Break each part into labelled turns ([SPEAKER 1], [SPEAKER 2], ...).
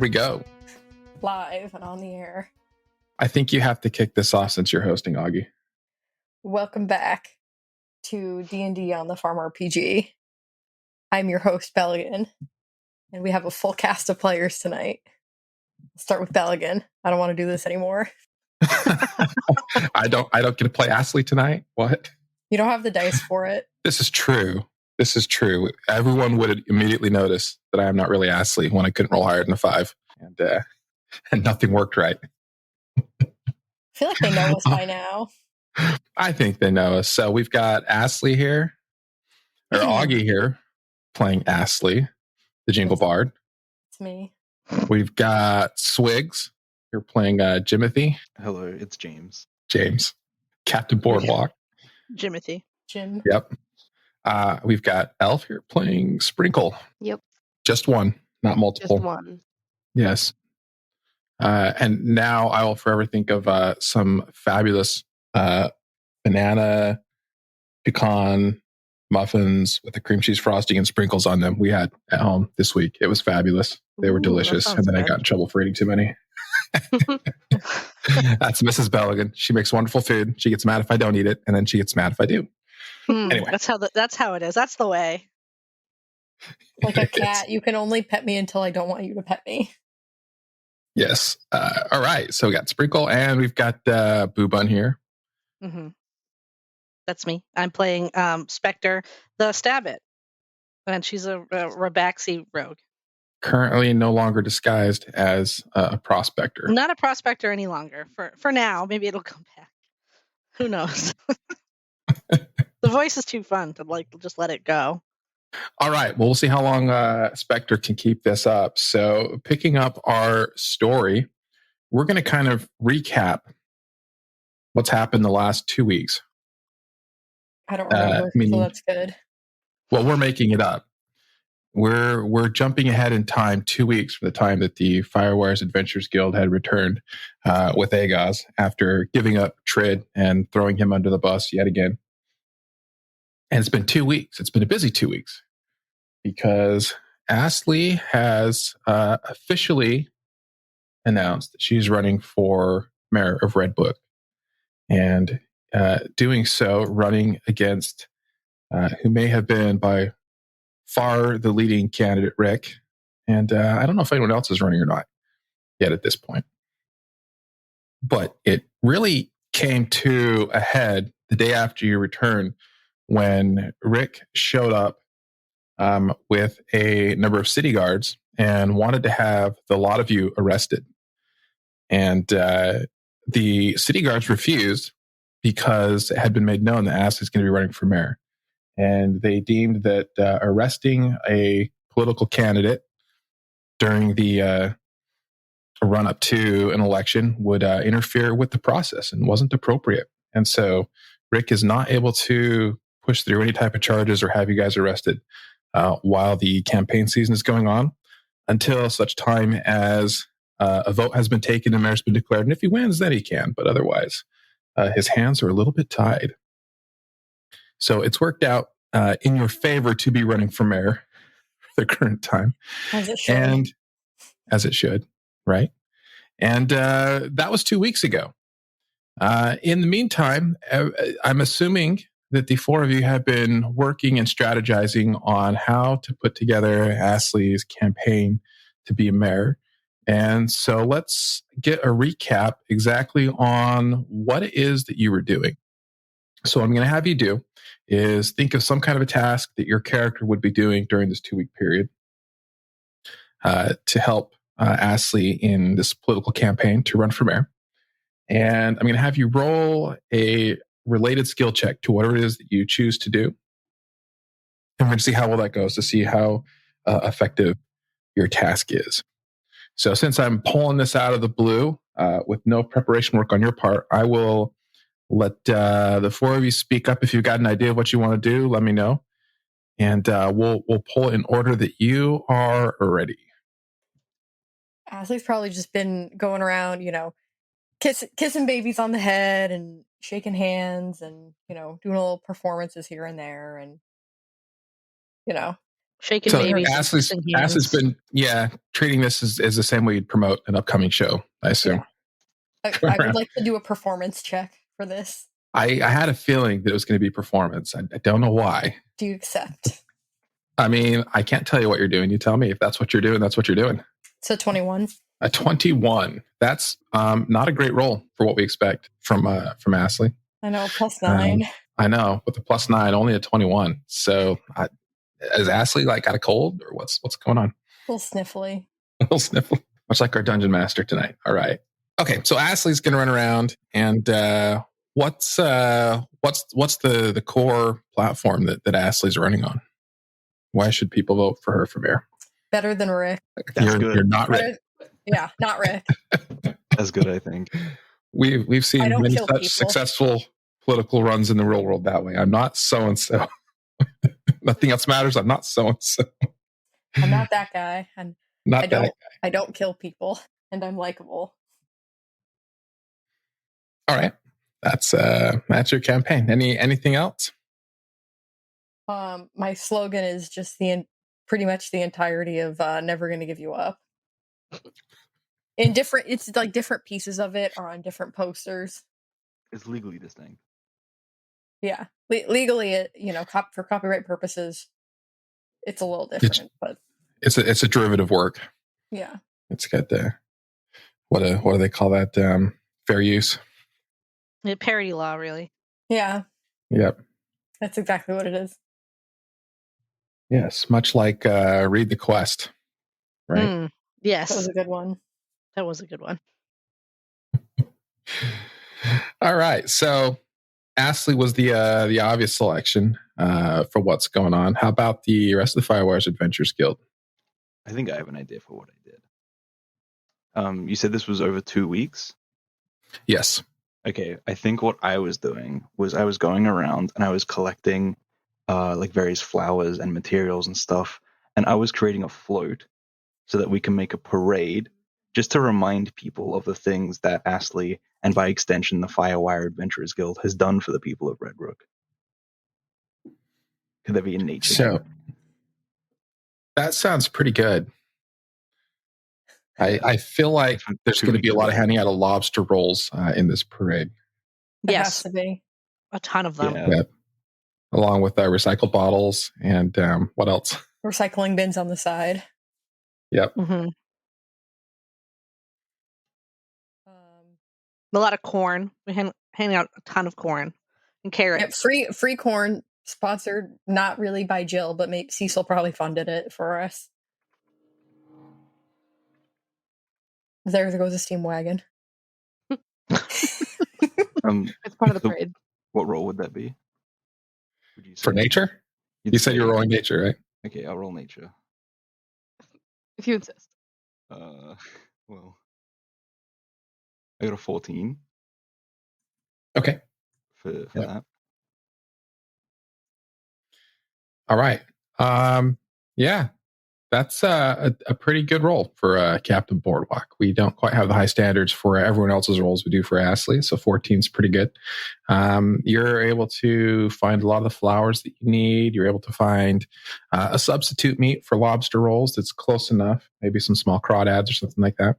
[SPEAKER 1] we go.
[SPEAKER 2] Live and on the air.
[SPEAKER 1] I think you have to kick this off since you're hosting, Augie.
[SPEAKER 2] Welcome back to D&D on the Farm RPG. I'm your host, Belligan, and we have a full cast of players tonight. I'll start with Belligan. I don't want to do this anymore.
[SPEAKER 1] I don't get to play Astley tonight. What?
[SPEAKER 2] You don't have the dice for it.
[SPEAKER 1] This is true. Everyone would immediately notice that I am not really Astley when I couldn't roll higher than a 5, and nothing worked right.
[SPEAKER 2] I feel like they know us by now.
[SPEAKER 1] I think they know us. So we've got Astley here, or Augie here, playing Astley, the Jingle Bard.
[SPEAKER 2] It's me.
[SPEAKER 1] We've got Swigs. You're playing Jimothy.
[SPEAKER 3] Hello, it's James.
[SPEAKER 1] Captain Boardwalk.
[SPEAKER 4] Jimothy.
[SPEAKER 2] Jim.
[SPEAKER 1] Yep. We've got Elf here playing Sprinkle.
[SPEAKER 4] Yep.
[SPEAKER 1] Just one, not multiple.
[SPEAKER 4] Just one.
[SPEAKER 1] Yes. And now I will forever think of some fabulous banana pecan muffins with the cream cheese frosting and sprinkles on them we had at home this week. It was fabulous. They were delicious. And then I got in trouble for eating too many. That's Mrs. Belligan. She makes wonderful food. She gets mad if I don't eat it, and then she gets mad if I do. Anyway,
[SPEAKER 4] that's how it is. That's the way.
[SPEAKER 2] Like a cat, you can only pet me until I don't want you to pet me.
[SPEAKER 1] Yes. All right. So we got Sprinkle, and we've got Boo Bun here.
[SPEAKER 4] Mm-hmm. That's me. I'm playing Spectre, the Stabbit, and she's a Rabaxi rogue.
[SPEAKER 1] Currently no longer disguised as a prospector.
[SPEAKER 4] Not a prospector any longer. For now, maybe it'll come back. Who knows? The voice is too fun to just let it go.
[SPEAKER 1] All right. Well, we'll see how long Spectre can keep this up. So picking up our story, we're going to kind of recap what's happened the last 2 weeks.
[SPEAKER 2] I don't remember, so that's good.
[SPEAKER 1] Well, we're making it up. We're jumping ahead in time 2 weeks from the time that the FireWire Adventurers Guild had returned with Agaz after giving up Trid and throwing him under the bus yet again. And it's been 2 weeks. It's been a busy 2 weeks because Astley has officially announced that she's running for Mayor of Redbrook, and doing so, running against who may have been by far the leading candidate, Rick. And I don't know if anyone else is running or not yet at this point. But it really came to a head the day after you returned when Rick showed up with a number of city guards and wanted to have the lot of you arrested. And the city guards refused because it had been made known that Ashley's going to be running for mayor. And they deemed that arresting a political candidate during the run-up to an election would interfere with the process and wasn't appropriate. And so Rick is not able to push through any type of charges or have you guys arrested while the campaign season is going on until such time as a vote has been taken and mayor's been declared. And if he wins, then he can. But otherwise, his hands are a little bit tied. So it's worked out in your favor to be running for mayor for the current time.
[SPEAKER 2] As it should.
[SPEAKER 1] And as it should, right? And that was 2 weeks ago. In the meantime, I'm assuming that the four of you have been working and strategizing on how to put together Astley's campaign to be a mayor. And so let's get a recap exactly on what it is that you were doing. So what I'm going to have you do is think of some kind of a task that your character would be doing during this 2 week period to help Astley in this political campaign to run for mayor. And I'm going to have you roll a related skill check to whatever it is that you choose to do. And we're going to see how well that goes to see how effective your task is. So since I'm pulling this out of the blue with no preparation work on your part, I will let the four of you speak up. If you've got an idea of what you want to do, let me know. And we'll pull it in order that you are ready.
[SPEAKER 2] Ashley's probably just been going around, kissing babies on the head and shaking hands and, doing little performances here and there and,
[SPEAKER 4] Shaking
[SPEAKER 1] So
[SPEAKER 4] babies, and
[SPEAKER 1] Ashley's
[SPEAKER 4] kissing hands.
[SPEAKER 1] been treating this as the same way you'd promote an upcoming show, I assume.
[SPEAKER 2] Yeah. I would like to do a performance check for this.
[SPEAKER 1] I had a feeling that it was going to be performance. I don't know why.
[SPEAKER 2] Do you accept?
[SPEAKER 1] I mean, I can't tell you what you're doing. You tell me. If that's what you're doing, that's what you're doing.
[SPEAKER 2] So 21.
[SPEAKER 1] A 21. That's not a great roll for what we expect from Ashley.
[SPEAKER 2] I know, +9.
[SPEAKER 1] I know, with the +9, only a 21. So is Ashley got a cold or what's going on?
[SPEAKER 2] A little sniffly.
[SPEAKER 1] A little sniffle, much like our dungeon master tonight. All right. Okay, so Ashley's going to run around, and what's the core platform that Ashley's running on? Why should people vote for her for mayor?
[SPEAKER 2] Better than Rick.
[SPEAKER 1] You're not Rick.
[SPEAKER 2] Yeah, not Rick.
[SPEAKER 3] That's good, I think.
[SPEAKER 1] We've seen many such
[SPEAKER 2] people.
[SPEAKER 1] successful political runs in the real world that way. I'm not so and so. Nothing else matters. I'm not so and so.
[SPEAKER 2] I'm not that guy, and
[SPEAKER 1] Not that guy.
[SPEAKER 2] I don't kill people, and I'm likable.
[SPEAKER 1] All right, that's your campaign. Anything else?
[SPEAKER 2] My slogan is just pretty much the entirety of "Never Gonna Give You Up." It's like different pieces of it are on different posters.
[SPEAKER 3] It's legally distinct.
[SPEAKER 2] Yeah, legally, for copyright purposes, it's a little different, but
[SPEAKER 1] it's a derivative work.
[SPEAKER 2] Yeah,
[SPEAKER 1] it's got the what do they call that? Fair use.
[SPEAKER 4] Yeah, parody law, really.
[SPEAKER 2] Yeah.
[SPEAKER 1] Yep.
[SPEAKER 2] That's exactly what it is.
[SPEAKER 1] Yes, much like Read the Quest, right?
[SPEAKER 4] Yes,
[SPEAKER 2] that was a good one.
[SPEAKER 4] That was a good one.
[SPEAKER 1] All right, so Ashley was the obvious selection for what's going on. How about the rest of the FireWire Adventurers Guild?
[SPEAKER 3] I think I have an idea for what I did. You said this was over 2 weeks?
[SPEAKER 1] Yes.
[SPEAKER 3] Okay, I think what I was doing was I was going around and I was collecting various flowers and materials and stuff, and I was creating a float so that we can make a parade just to remind people of the things that Astley, and by extension the FireWire Adventurers Guild, has done for the people of Redbrook. Could there be a nature?
[SPEAKER 1] So that sounds pretty good. I feel like there's going to be a lot of handing out of lobster rolls in this parade.
[SPEAKER 2] It has to be.
[SPEAKER 4] A ton of them.
[SPEAKER 1] Yeah. Along with recycled bottles and what else?
[SPEAKER 2] Recycling bins on the side.
[SPEAKER 1] Yep.
[SPEAKER 4] Mm-hmm. A lot of corn. We handing out a ton of corn and carrots.
[SPEAKER 2] Yeah, free corn, sponsored not really by Jill, but maybe Cecil probably funded it for us. There goes a steam wagon.
[SPEAKER 5] It's part of the parade.
[SPEAKER 3] What role would that be? Would you say?
[SPEAKER 1] For nature? You said you were rolling nature, right?
[SPEAKER 3] Okay, I'll roll nature.
[SPEAKER 5] If you insist.
[SPEAKER 3] Well, I got a 14.
[SPEAKER 1] Okay.
[SPEAKER 3] For that.
[SPEAKER 1] All right. Yeah, that's a pretty good role for Captain Boardwalk. We don't quite have the high standards for everyone else's roles we do for Ashley, so 14 is pretty good. You're able to find a lot of the flowers that you need. You're able to find a substitute meat for lobster rolls that's close enough, maybe some small crawdads or something like that.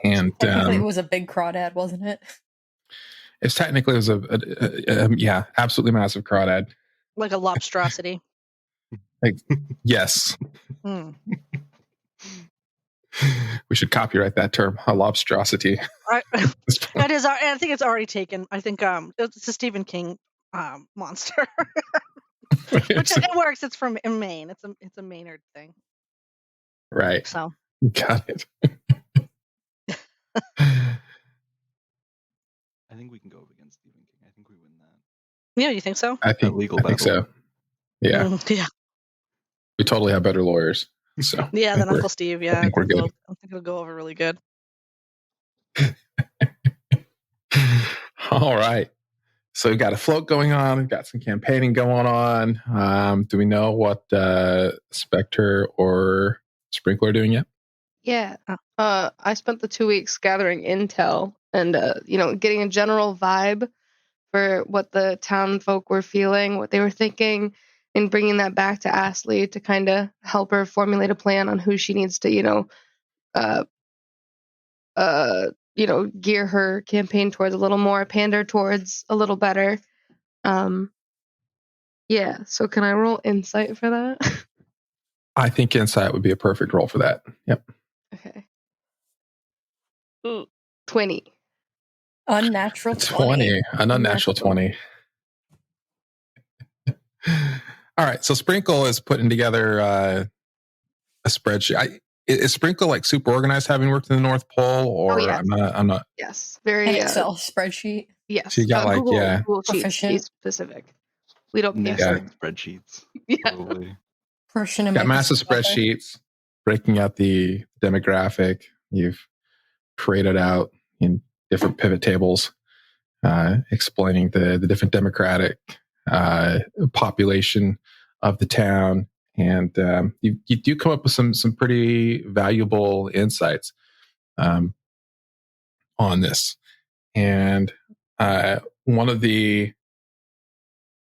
[SPEAKER 1] And
[SPEAKER 2] it was a big crawdad, wasn't it?
[SPEAKER 1] It's technically it was a absolutely massive crawdad.
[SPEAKER 4] Like a lobstrosity.
[SPEAKER 1] Yes. We should copyright that term, a lobstrosity.
[SPEAKER 4] That is, I think it's already taken. I think it's a Stephen King monster, which it works. It's from Maine. It's a Maynard thing,
[SPEAKER 1] right?
[SPEAKER 4] So
[SPEAKER 1] got it.
[SPEAKER 3] I think we can go up against Stephen King. I think we win that.
[SPEAKER 4] Yeah, you think so?
[SPEAKER 1] I think so. Yeah.
[SPEAKER 4] Yeah.
[SPEAKER 1] We totally have better lawyers. So
[SPEAKER 4] yeah, than Uncle Steve. Yeah,
[SPEAKER 1] I think we're good.
[SPEAKER 4] I think it'll go over really good.
[SPEAKER 1] All right. So we've got a float going on. We've got some campaigning going on. Do we know what Spectre or Sprinkler are doing yet?
[SPEAKER 5] Yeah. I spent the 2 weeks gathering intel and, getting a general vibe for what the town folk were feeling, what they were thinking, and bringing that back to Ashley to kind of help her formulate a plan on who she needs to, gear her campaign towards a little more, pander towards a little better. Yeah. So can I roll insight for that?
[SPEAKER 1] I think insight would be a perfect roll for that. Yep.
[SPEAKER 5] Okay. 20.
[SPEAKER 2] Unnatural
[SPEAKER 1] 20. An unnatural 20. All right. So Sprinkle is putting together a spreadsheet. Is Sprinkle like super organized, having worked in the North Pole, or
[SPEAKER 5] yes.
[SPEAKER 1] I'm not.
[SPEAKER 5] Yes.
[SPEAKER 2] An
[SPEAKER 5] Very
[SPEAKER 2] Excel spreadsheet.
[SPEAKER 5] Yes.
[SPEAKER 1] So you got
[SPEAKER 5] Google Sheets to be
[SPEAKER 2] Proficient.
[SPEAKER 5] specific. We don't pay
[SPEAKER 3] Nested
[SPEAKER 5] for
[SPEAKER 3] spreadsheets.
[SPEAKER 5] Yeah.
[SPEAKER 3] Probably.
[SPEAKER 2] Portion of
[SPEAKER 1] Got massive
[SPEAKER 2] Microsoft Office.
[SPEAKER 1] spreadsheets breaking out the demographic. You've created out in different pivot tables, explaining the different democratic population of the town, and you do come up with some pretty valuable insights on this. And one of the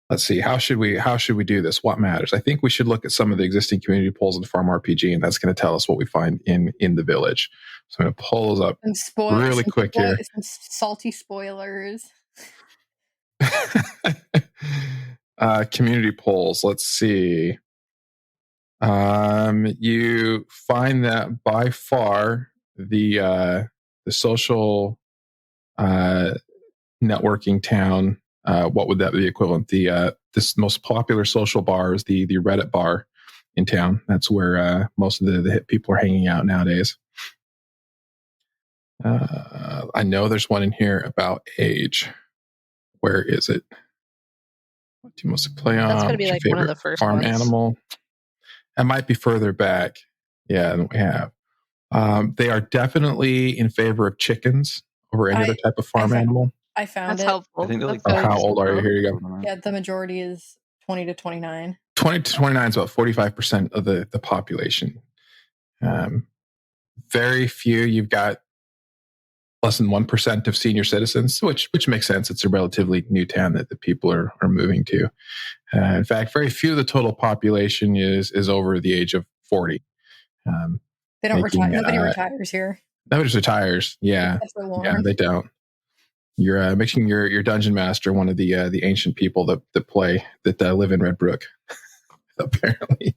[SPEAKER 1] let's see, how should we do this? What matters? I think we should look at some of the existing community polls in Farm RPG, and that's going to tell us what we find in the village. So I'm going to pull those up really quick here.
[SPEAKER 2] Some salty spoilers.
[SPEAKER 1] Community polls. Let's see. You find that by far the social networking town. What would that be equivalent? This most popular social bar is the Reddit bar in town. That's where most of the hip people are hanging out nowadays. I know there's one in here about age. Where is it? What do you mostly play on?
[SPEAKER 4] That's going to be
[SPEAKER 1] What's
[SPEAKER 4] like
[SPEAKER 1] your
[SPEAKER 4] one of the
[SPEAKER 1] favorite
[SPEAKER 4] first
[SPEAKER 1] farm
[SPEAKER 4] ones.
[SPEAKER 1] animal. It might be further back. Yeah, than we have. They are definitely in favor of chickens over any other type of farm animal.
[SPEAKER 2] I found
[SPEAKER 5] That's
[SPEAKER 2] it.
[SPEAKER 5] helpful.
[SPEAKER 3] I think they're like
[SPEAKER 1] How old are you? Here you go.
[SPEAKER 2] Yeah, the majority is 20 to 29.
[SPEAKER 1] 20 to 29 is about 45% of the population. Very few. You've got less than 1% of senior citizens, which makes sense. It's a relatively new town that the people are moving to. In fact, very few of the total population is over the age of 40.
[SPEAKER 2] They don't retire. Nobody retires here.
[SPEAKER 1] Nobody retires. Yeah, they don't. You're making your dungeon master one of the ancient people that live in Redbrook. Apparently,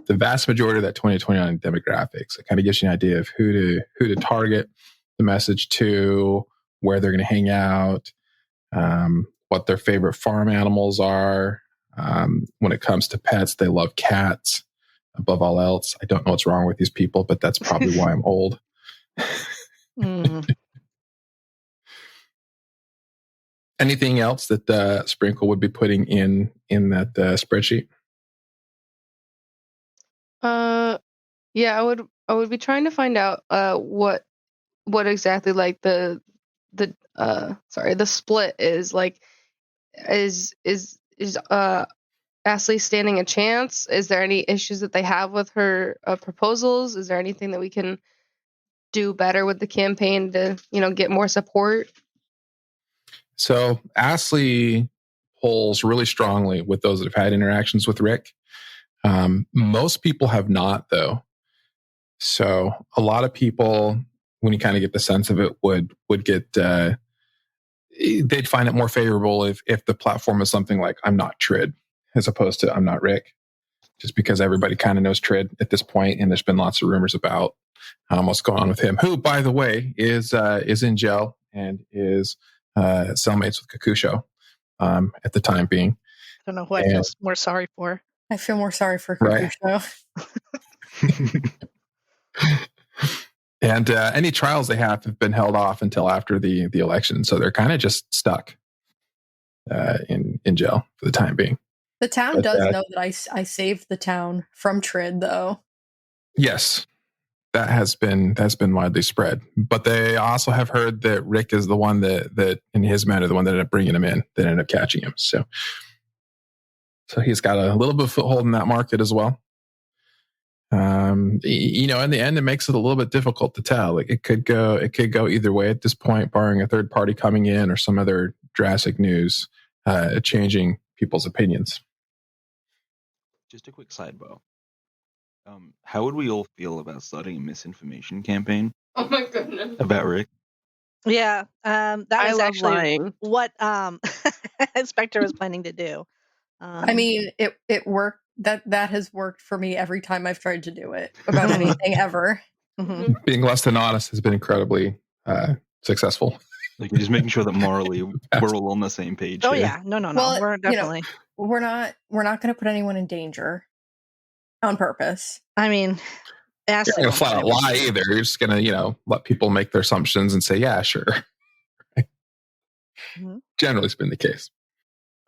[SPEAKER 1] the vast majority of that 2029 demographics. It kind of gives you an idea of who to target the message to, where they're going to hang out, what their favorite farm animals are. When it comes to pets, they love cats above all else. I don't know what's wrong with these people, but that's probably why I'm old. Anything else that Sprinkle would be putting in that spreadsheet?
[SPEAKER 5] Yeah, I would be trying to find out what exactly like the split is like. Is Ashley standing a chance? Is there any issues that they have with her proposals? Is there anything that we can do better with the campaign to get more support?
[SPEAKER 1] So Ashley pulls really strongly with those that have had interactions with Rick. Most people have not, though. So a lot of people, when you kind of get the sense of it, would get they'd find it more favorable if the platform is something like "I'm not Trid" as opposed to "I'm not Rick," just because everybody kind of knows Trid at this point, and there's been lots of rumors about what's going on with him. Who, by the way, is in jail and is cellmates with Kakusho at the time being.
[SPEAKER 4] I don't know who I feel more sorry for.
[SPEAKER 2] I feel more sorry for Kakusho.
[SPEAKER 1] And any trials they have been held off until after the election, so they're kind of just stuck in jail for the time being.
[SPEAKER 2] The town does know that I saved the town from Trid, though.
[SPEAKER 1] Yes, that's been widely spread. But they also have heard that Rick is the one that in his manner, the one that ended up bringing him in, that ended up catching him. So he's got a little bit of foothold in that market as well. In the end, it makes it a little bit difficult to tell. Like it could go either way at this point, barring a third party coming in or some other drastic news changing people's opinions.
[SPEAKER 3] Just a quick sidebar. How would we all feel about starting a misinformation campaign
[SPEAKER 5] Oh my goodness.
[SPEAKER 3] about Rick?
[SPEAKER 4] Yeah, that
[SPEAKER 5] I
[SPEAKER 4] was
[SPEAKER 5] love
[SPEAKER 4] actually
[SPEAKER 5] lying.
[SPEAKER 4] what Spectre was planning to do.
[SPEAKER 2] I mean, it worked. That has worked for me every time I've tried to do it about anything ever.
[SPEAKER 4] mhm.
[SPEAKER 1] Being less than honest has been incredibly successful.
[SPEAKER 3] Like, just making sure that morally we're all on the same page.
[SPEAKER 4] Oh
[SPEAKER 3] here.
[SPEAKER 4] yeah, no,
[SPEAKER 2] Well,
[SPEAKER 4] we're definitely.
[SPEAKER 2] We're not going to put anyone in danger on purpose.
[SPEAKER 4] I mean,
[SPEAKER 1] You're not
[SPEAKER 4] Ashley
[SPEAKER 1] going to
[SPEAKER 4] won't
[SPEAKER 1] flat
[SPEAKER 4] put
[SPEAKER 1] out
[SPEAKER 4] anyone
[SPEAKER 1] lie
[SPEAKER 4] in
[SPEAKER 1] either. You're just going to, let people make their assumptions and say, yeah, sure.
[SPEAKER 4] Mhm.
[SPEAKER 1] Generally, it's been the case.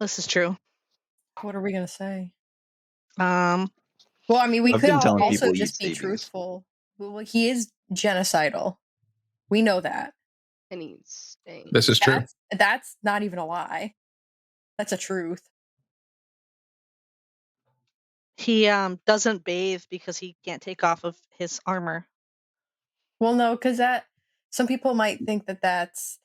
[SPEAKER 4] This is true.
[SPEAKER 2] What are we going to say?
[SPEAKER 4] Um,
[SPEAKER 2] Well, I mean, we
[SPEAKER 3] I've
[SPEAKER 2] could
[SPEAKER 3] been telling
[SPEAKER 2] also
[SPEAKER 3] people
[SPEAKER 2] just
[SPEAKER 3] eat
[SPEAKER 2] be
[SPEAKER 3] savings.
[SPEAKER 2] truthful. Well, he is genocidal. We know that.
[SPEAKER 5] And he's staying.
[SPEAKER 1] This is true.
[SPEAKER 2] That's not even a lie. That's a truth.
[SPEAKER 4] he doesn't bathe because he can't take off of his armor.
[SPEAKER 2] Well, no, because some people might think that that's,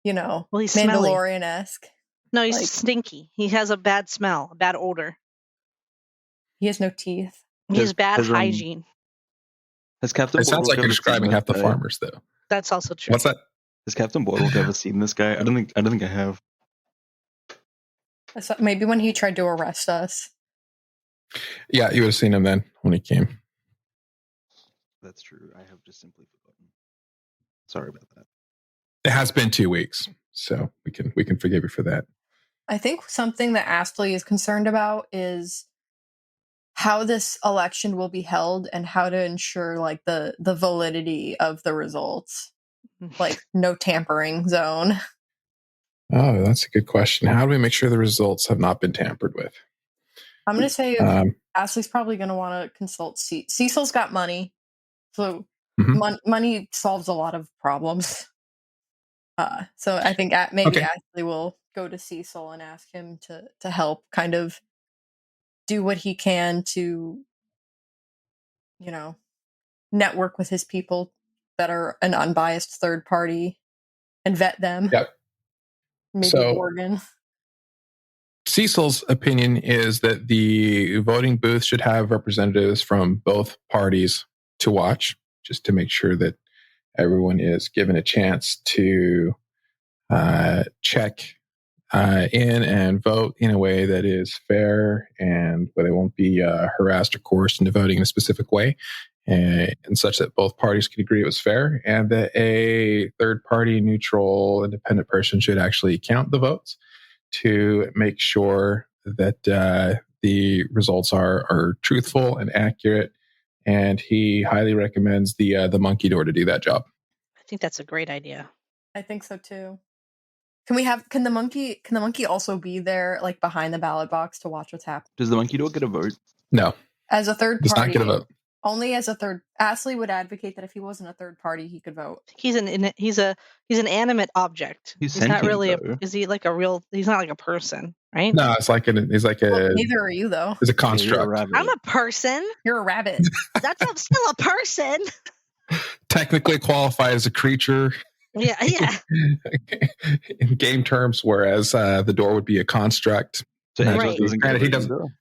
[SPEAKER 4] Well, he's smelly.
[SPEAKER 2] Mandalorian-esque.
[SPEAKER 4] No, he's
[SPEAKER 2] Like-
[SPEAKER 4] stinky. He has a bad smell, a bad odor.
[SPEAKER 2] He has no teeth.
[SPEAKER 4] He has
[SPEAKER 3] Has-
[SPEAKER 4] bad
[SPEAKER 3] has,
[SPEAKER 4] hygiene.
[SPEAKER 3] Has Captain
[SPEAKER 1] It sounds
[SPEAKER 3] Boardwalk
[SPEAKER 1] like you're
[SPEAKER 3] ever seen
[SPEAKER 1] describing
[SPEAKER 3] this
[SPEAKER 1] half the
[SPEAKER 3] guy?
[SPEAKER 1] farmers, though.
[SPEAKER 4] That's also true.
[SPEAKER 1] What's that?
[SPEAKER 3] Has Captain Boardwalk ever seen this guy? I don't think I have.
[SPEAKER 2] Maybe when he tried to arrest us.
[SPEAKER 1] Yeah, you would have seen him then when he came.
[SPEAKER 3] That's true. I have just simply forgotten. Sorry about that.
[SPEAKER 1] It has been 2 weeks, so we can forgive you for that.
[SPEAKER 2] I think something that Astley is concerned about is how this election will be held and how to ensure like the validity of the results. Like no tampering zone.
[SPEAKER 1] Oh, that's a good question. How do we make sure the results have not been tampered with?
[SPEAKER 2] I'm going to say
[SPEAKER 1] Um,
[SPEAKER 2] Ashley's probably going to want to consult Cecil's got money. So
[SPEAKER 1] Mhm.
[SPEAKER 2] money solves a lot of problems. So I think maybe
[SPEAKER 1] Okay.
[SPEAKER 2] Ashley will go to Cecil and ask him to help kind of do what he can to, network with his people that are an unbiased third party and vet them.
[SPEAKER 1] Yep.
[SPEAKER 2] Maybe
[SPEAKER 1] So-
[SPEAKER 2] Oregon.
[SPEAKER 1] Cecil's opinion is that the voting booth should have representatives from both parties to watch, just to make sure that everyone is given a chance to check in and vote in a way that is fair and where they won't be harassed or coerced into voting in a specific way, and such that both parties can agree it was fair, and that a third party, neutral, independent person should actually count the votes to make sure that the results are truthful and accurate. And he highly recommends the monkey door to do that job.
[SPEAKER 4] I think that's a great idea.
[SPEAKER 2] I think so too. Can the monkey also be there like behind the ballot box to watch what's happening?
[SPEAKER 3] Does the monkey dog get a vote?
[SPEAKER 1] No,
[SPEAKER 2] As a third
[SPEAKER 1] does
[SPEAKER 2] party.
[SPEAKER 1] not get a vote.
[SPEAKER 2] Only as a third. Ashley would advocate that if he wasn't a third party, he could vote.
[SPEAKER 4] He's an animate object.
[SPEAKER 3] He's
[SPEAKER 4] not
[SPEAKER 3] sentient,
[SPEAKER 4] really
[SPEAKER 3] though.
[SPEAKER 4] is he like a real? He's not like a person, right?
[SPEAKER 1] No, he's like
[SPEAKER 2] Well, neither are you though.
[SPEAKER 1] it's a
[SPEAKER 3] Yeah, you're a
[SPEAKER 1] construct.
[SPEAKER 3] rabbit.
[SPEAKER 4] I'm a person.
[SPEAKER 2] You're a rabbit.
[SPEAKER 4] That's still a person.
[SPEAKER 1] Technically qualified as a creature
[SPEAKER 4] Yeah.
[SPEAKER 1] in game terms, whereas the door would be a construct.
[SPEAKER 3] So Angela
[SPEAKER 4] Right.
[SPEAKER 3] doesn't get a
[SPEAKER 1] Granted, he
[SPEAKER 3] vote
[SPEAKER 1] doesn't-
[SPEAKER 3] either.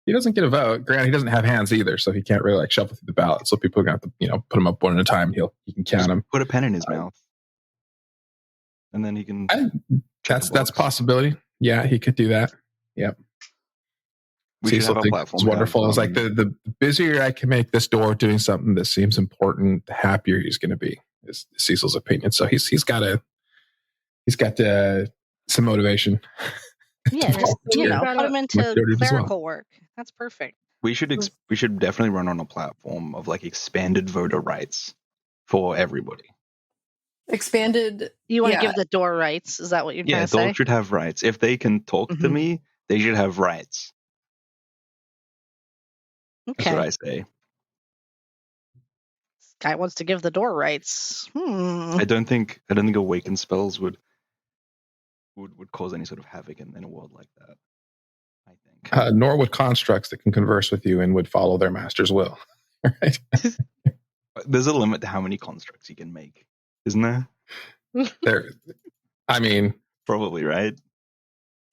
[SPEAKER 1] He doesn't get a vote. Granted, he doesn't have hands either, so he can't really like shuffle through the ballot. So people are gonna have to, put him up one at a time. He can count
[SPEAKER 3] Just
[SPEAKER 1] them.
[SPEAKER 3] put a pen in his mouth, and then he can.
[SPEAKER 1] That's
[SPEAKER 3] box.
[SPEAKER 1] a possibility. Yeah, he could do that. Yep.
[SPEAKER 3] We should
[SPEAKER 1] Cecil
[SPEAKER 3] have a
[SPEAKER 1] thinks
[SPEAKER 3] platform.
[SPEAKER 1] it's wonderful. It's like the busier I can make this door doing something that seems important, the happier he's going to be. Is Cecil's opinion. So he's got some motivation.
[SPEAKER 4] Yeah. Just,
[SPEAKER 1] To
[SPEAKER 4] put him into
[SPEAKER 1] majority as well.
[SPEAKER 4] clerical work. That's perfect.
[SPEAKER 3] we should definitely run on a platform of like expanded voter rights for everybody.
[SPEAKER 2] Expanded.
[SPEAKER 4] You want to
[SPEAKER 2] Yeah.
[SPEAKER 4] give the door rights? Is that what you're
[SPEAKER 3] Yeah,
[SPEAKER 4] trying to say?
[SPEAKER 3] dogs should have rights. If they can talk to
[SPEAKER 4] Mhm.
[SPEAKER 3] me, they should have rights. That's
[SPEAKER 4] Okay.
[SPEAKER 3] what I say.
[SPEAKER 4] This guy wants to give the door rights.
[SPEAKER 3] I don't think awakened spells would cause any sort of havoc in a world like that. I think.
[SPEAKER 1] Nor would constructs that can converse with you and would follow their master's will. Right?
[SPEAKER 3] There's a limit to how many constructs you can make, isn't there?
[SPEAKER 1] I mean,
[SPEAKER 3] Probably, right?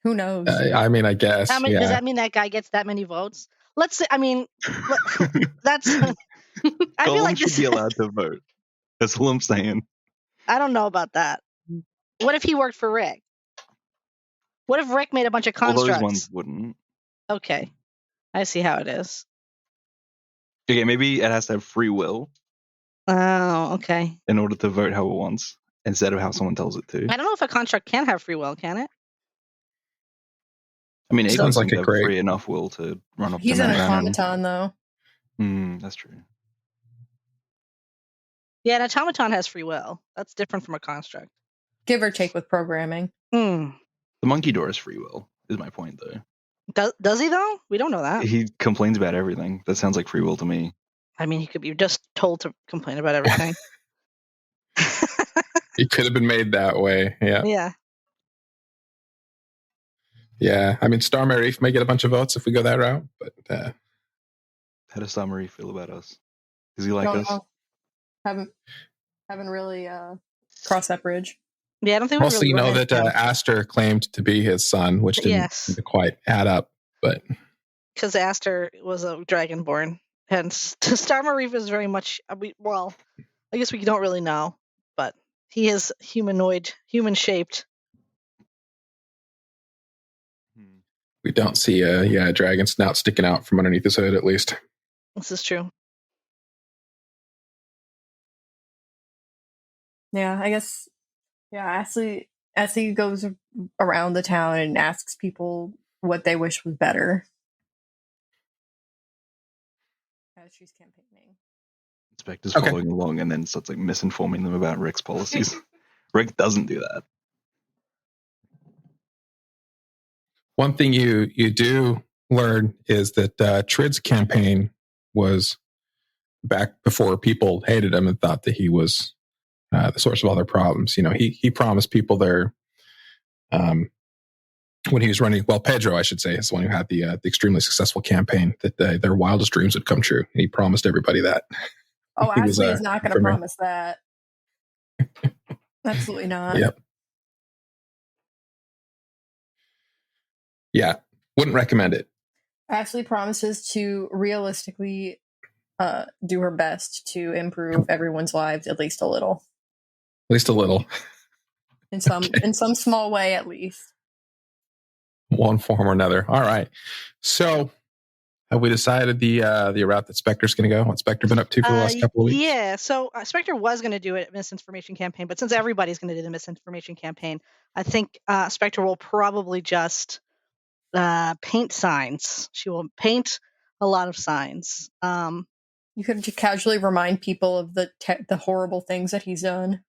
[SPEAKER 2] Who knows?
[SPEAKER 1] I guess.
[SPEAKER 4] How many,
[SPEAKER 1] yeah.
[SPEAKER 4] Does that mean that guy gets that many votes? let's say, I mean, that's. I feel
[SPEAKER 3] Gollum
[SPEAKER 4] like
[SPEAKER 3] should
[SPEAKER 4] this.
[SPEAKER 3] be allowed to vote. That's all I'm saying.
[SPEAKER 4] I don't know about that. What if he worked for Rick? What if Rick made a bunch of
[SPEAKER 3] All
[SPEAKER 4] constructs?
[SPEAKER 3] those ones wouldn't.
[SPEAKER 4] Okay, I see how it is.
[SPEAKER 3] Okay, maybe it has to have free will
[SPEAKER 4] Oh, okay.
[SPEAKER 3] in order to vote how it wants, instead of how someone tells it to.
[SPEAKER 4] I don't know if a construct can have free will, can it?
[SPEAKER 3] I mean,
[SPEAKER 2] So-
[SPEAKER 3] Aegon
[SPEAKER 1] Sounds like
[SPEAKER 3] seems
[SPEAKER 1] a
[SPEAKER 3] to have
[SPEAKER 1] great-
[SPEAKER 3] free enough will to run up
[SPEAKER 2] He's
[SPEAKER 3] to
[SPEAKER 2] an
[SPEAKER 3] Mount Vernon.
[SPEAKER 2] automaton, though.
[SPEAKER 3] That's true.
[SPEAKER 4] Yeah, an automaton has free will. That's different from a construct.
[SPEAKER 2] Give or take with programming.
[SPEAKER 4] Hmm.
[SPEAKER 3] The monkey door is free will, is my point, though.
[SPEAKER 4] Does he though? We don't know that.
[SPEAKER 3] He complains about everything. That sounds like free will to me.
[SPEAKER 4] I mean, he could be just told to complain about everything.
[SPEAKER 1] It could have been made that way. Yeah.
[SPEAKER 4] Yeah.
[SPEAKER 1] Yeah. I mean, Star Marif may get a bunch of votes if we go that route, but
[SPEAKER 3] How does Summary feel about us? Does he like
[SPEAKER 2] Don't
[SPEAKER 3] us?
[SPEAKER 2] know. Haven't really crossed that bridge.
[SPEAKER 4] Yeah, I don't think we
[SPEAKER 1] mostly
[SPEAKER 4] really
[SPEAKER 1] you know
[SPEAKER 4] went.
[SPEAKER 1] that Aster claimed to be his son, which didn't
[SPEAKER 4] Yes.
[SPEAKER 1] quite add up. But
[SPEAKER 4] Because Aster was a dragonborn, and Star Marif is very much. Well, I guess we don't really know, but he is humanoid, human shaped.
[SPEAKER 1] we don't see a dragon snout sticking out from underneath his hood, at least.
[SPEAKER 4] This is true.
[SPEAKER 2] Yeah, I guess. Yeah, Ashley goes around the town and asks people what they wish was better as she's campaigning.
[SPEAKER 3] Inspector's
[SPEAKER 1] Okay.
[SPEAKER 3] following along and then starts like misinforming them about Rick's policies. Rick doesn't do that.
[SPEAKER 1] One thing you do learn is that Trid's campaign was back before people hated him and thought that he was the source of all their problems. You know, he promised people their when he was running. Well, Pedro, I should say, is the one who had the extremely successful campaign that their wildest dreams would come true. And he promised everybody that.
[SPEAKER 2] Oh,
[SPEAKER 1] He was,
[SPEAKER 2] Ashley is not going to
[SPEAKER 1] from-
[SPEAKER 2] promise that. Absolutely not.
[SPEAKER 1] Yep. Yeah, wouldn't recommend it.
[SPEAKER 2] Ashley promises to realistically do her best to improve everyone's lives at least a little,
[SPEAKER 1] At least a little,
[SPEAKER 2] in some
[SPEAKER 1] Okay.
[SPEAKER 2] in some small way at least.
[SPEAKER 1] one form or another. All right. So, have we decided the route that Spectre's going to go? What's Spectre been up to for the last couple of weeks?
[SPEAKER 4] Yeah, so Spectre was going to do a misinformation campaign, but since everybody's going to do the misinformation campaign, I think Spectre will probably just paint signs. She will paint a lot of signs.
[SPEAKER 2] You could just casually remind people of the horrible things that he's done.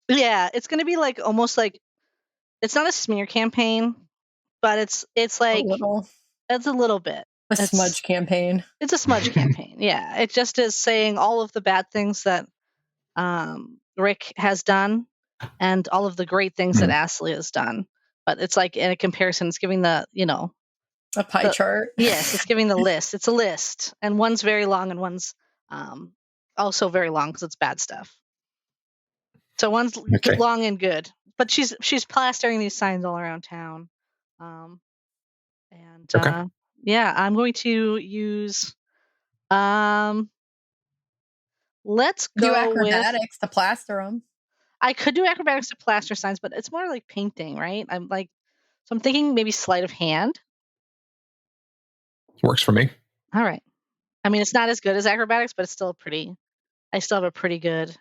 [SPEAKER 4] Yeah, it's going to be like almost like it's not a smear campaign, but it's like it's a little bit.
[SPEAKER 2] A smudge campaign.
[SPEAKER 4] It's a smudge campaign. Yeah, it just is saying all of the bad things that Rick has done and all of the great things that Ashley has done. But it's like in a comparison, it's giving the
[SPEAKER 2] a pie chart.
[SPEAKER 4] Yes, it's giving the list. It's a list, and one's very long and one's also very long because it's bad stuff. So one's
[SPEAKER 1] Okay.
[SPEAKER 4] long and good, but she's plastering these signs all around town, and
[SPEAKER 1] Okay.
[SPEAKER 4] yeah, I'm going to use let's
[SPEAKER 2] Do
[SPEAKER 4] go
[SPEAKER 2] acrobatics to plaster them.
[SPEAKER 4] I could do acrobatics to plaster signs, but it's more like painting, right? I'm thinking maybe sleight of hand.
[SPEAKER 1] Works for me.
[SPEAKER 4] All right. I mean, it's not as good as acrobatics, but it's still I still have a pretty good.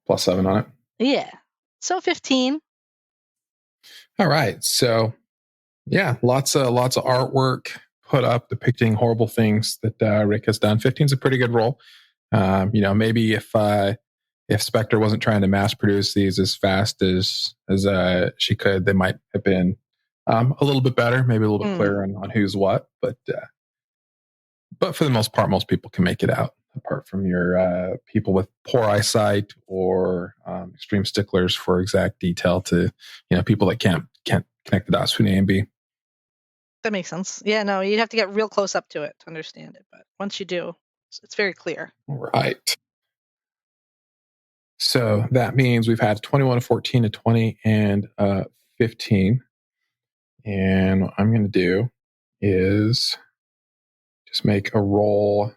[SPEAKER 1] +7 on it.
[SPEAKER 4] Yeah. So 15.
[SPEAKER 1] All right. So, yeah, lots of artwork put up depicting horrible things that Rick has done. 15 is a pretty good roll. Maybe if Spectre wasn't trying to mass produce these as fast as she could, they might have been a little bit better, maybe a little bit clearer on who's what. But for the most part, most people can make it out, apart from your people with poor eyesight or extreme sticklers for exact detail to people that can't connect the dots between A and B.
[SPEAKER 4] That makes sense. Yeah, no, you'd have to get real close up to it to understand it. But once you do, it's very clear.
[SPEAKER 1] Right. So that means we've had 21, 14, 20, and 15. And what I'm going to do is just make a roll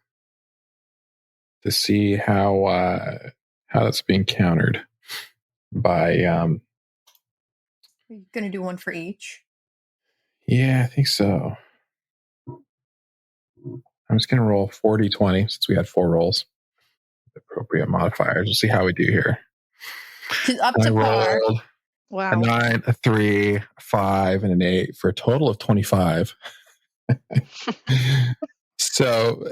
[SPEAKER 1] to see how that's being countered by.
[SPEAKER 2] Are you going to do one for each?
[SPEAKER 1] Yeah, I think so. I'm just going to roll 40-20 since we had 4 rolls. Appropriate modifiers. We'll see how we do here.
[SPEAKER 2] Up to par.
[SPEAKER 1] Rolled
[SPEAKER 4] Wow.
[SPEAKER 1] a 9, a 3, a 5, and an 8 for a total of 25. So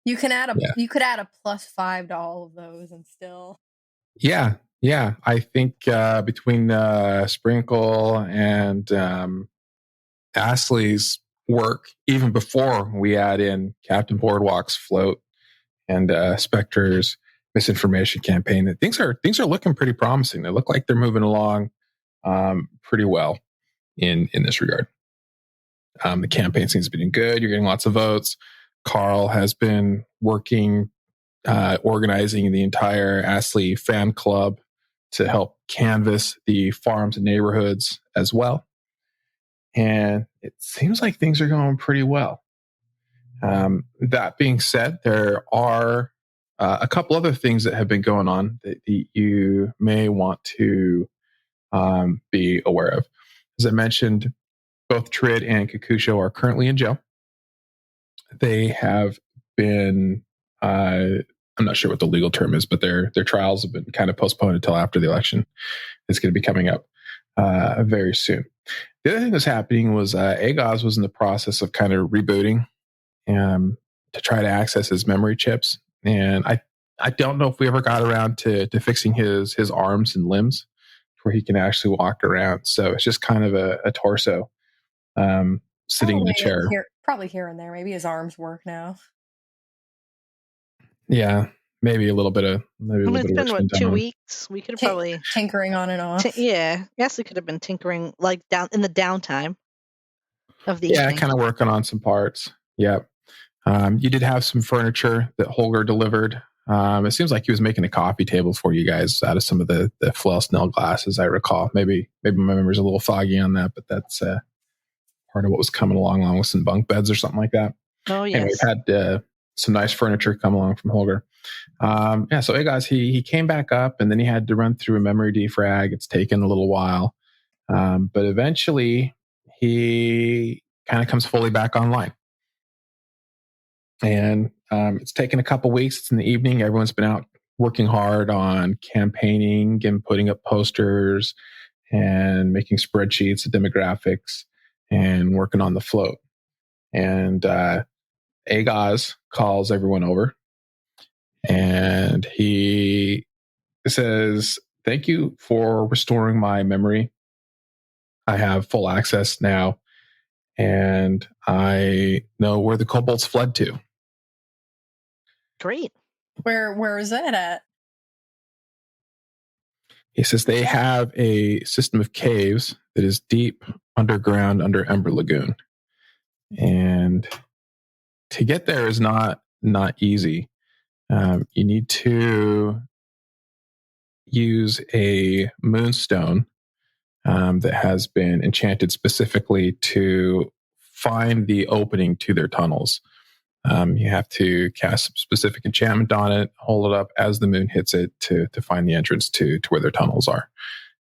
[SPEAKER 2] you can add you could add a +5 to all of those and still.
[SPEAKER 1] Yeah. I think between Sprinkle and Astley's work, even before we add in Captain Boardwalk's float and Spectre's misinformation campaign, things are looking pretty promising. They look like they're moving along pretty well in this regard. The campaign seems to be doing good. You're getting lots of votes. Carl has been working, organizing the entire Astley fan club to help canvass the farms and neighborhoods as well. And it seems like things are going pretty well. That being said, there are a couple other things that have been going on that you may want to be aware of. As I mentioned, both Trid and Kakusho are currently in jail. They have been, I'm not sure what the legal term is, but their trials have been kind of postponed until after the election. It's going to be coming up very soon. The other thing that's happening was Agos was in the process of kind of rebooting to try to access his memory chips. And I don't know if we ever got around to fixing his arms and limbs where he can actually walk around. So it's just kind of a torso sitting in a chair.
[SPEAKER 2] Probably here and there. Maybe his arms work now.
[SPEAKER 1] Yeah, maybe a little bit of.
[SPEAKER 4] It's been what, 2 weeks? We could have probably
[SPEAKER 2] tinkering on and off.
[SPEAKER 4] Yes, we could have been tinkering like down in the downtime of the evening.
[SPEAKER 1] Kind of working on some parts. Yep. You did have some furniture that Holger delivered. It seems like he was making a coffee table for you guys out of some of the Flail Snell glasses, I recall. Maybe my memory's a little foggy on that, but that's part of what was coming along with some bunk beds or something like that.
[SPEAKER 4] Oh, yes.
[SPEAKER 1] And we've had some nice furniture come along from Holger. So hey guys, he came back up and then he had to run through a memory defrag. It's taken a little while. But eventually he kind of comes fully back online. And it's taken a couple weeks. It's in the evening. Everyone's been out working hard on campaigning and putting up posters and making spreadsheets of demographics and working on the float. And Agos calls everyone over and he says, "Thank you for restoring my memory. I have full access now and I know where the kobolds fled to."
[SPEAKER 4] Great.
[SPEAKER 2] Where is that at?
[SPEAKER 1] He says they have a system of caves that is deep underground under Ember Lagoon. And to get there is not easy. You need to use a moonstone that has been enchanted specifically to find the opening to their tunnels. You have to cast some specific enchantment on it, hold it up as the moon hits it to find the entrance to where their tunnels are.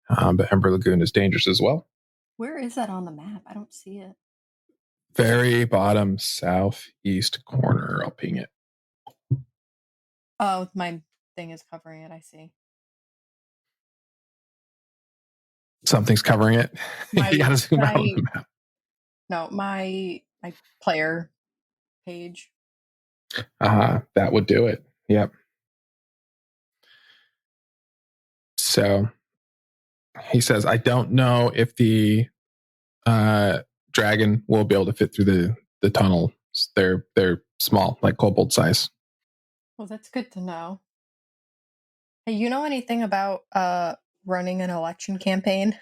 [SPEAKER 1] But Ember Lagoon is dangerous as well.
[SPEAKER 2] Where is that on the map? I don't see it.
[SPEAKER 1] Very bottom southeast corner. I'll ping it.
[SPEAKER 2] Oh, my thing is covering it. I see.
[SPEAKER 1] Something's covering it. You gotta zoom out on the map.
[SPEAKER 2] No, my player page.
[SPEAKER 1] That would do it. Yep. So he says, "I don't know if the dragon will be able to fit through the tunnel. They're small, like kobold size."
[SPEAKER 2] Well, that's good to know. Hey, you know anything about running an election campaign?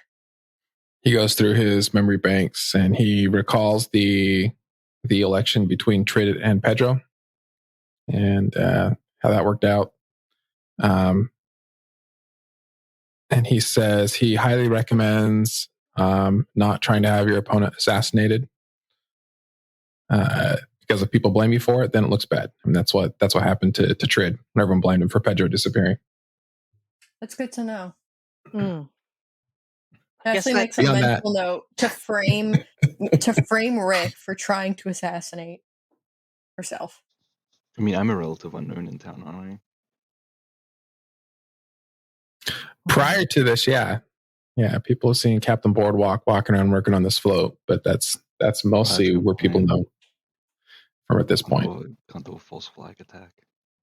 [SPEAKER 1] He goes through his memory banks and he recalls the election between Trid and Pedro and how that worked out. And he says he highly recommends not trying to have your opponent assassinated because because if people blame you for it, then it looks bad. And that's what happened to Trid when everyone blamed him for Pedro disappearing.
[SPEAKER 2] That's good to know.
[SPEAKER 4] Guess
[SPEAKER 2] Actually,
[SPEAKER 4] that-
[SPEAKER 2] makes a
[SPEAKER 1] Beyond
[SPEAKER 2] mental note to frame Rick for trying to assassinate herself.
[SPEAKER 3] I mean, I'm a relative unknown in town, aren't I?
[SPEAKER 1] Prior to this, yeah, people have seen Captain Boardwalk walking around working on this float, but that's mostly where people know from at this point.
[SPEAKER 3] Can't do a false flag attack.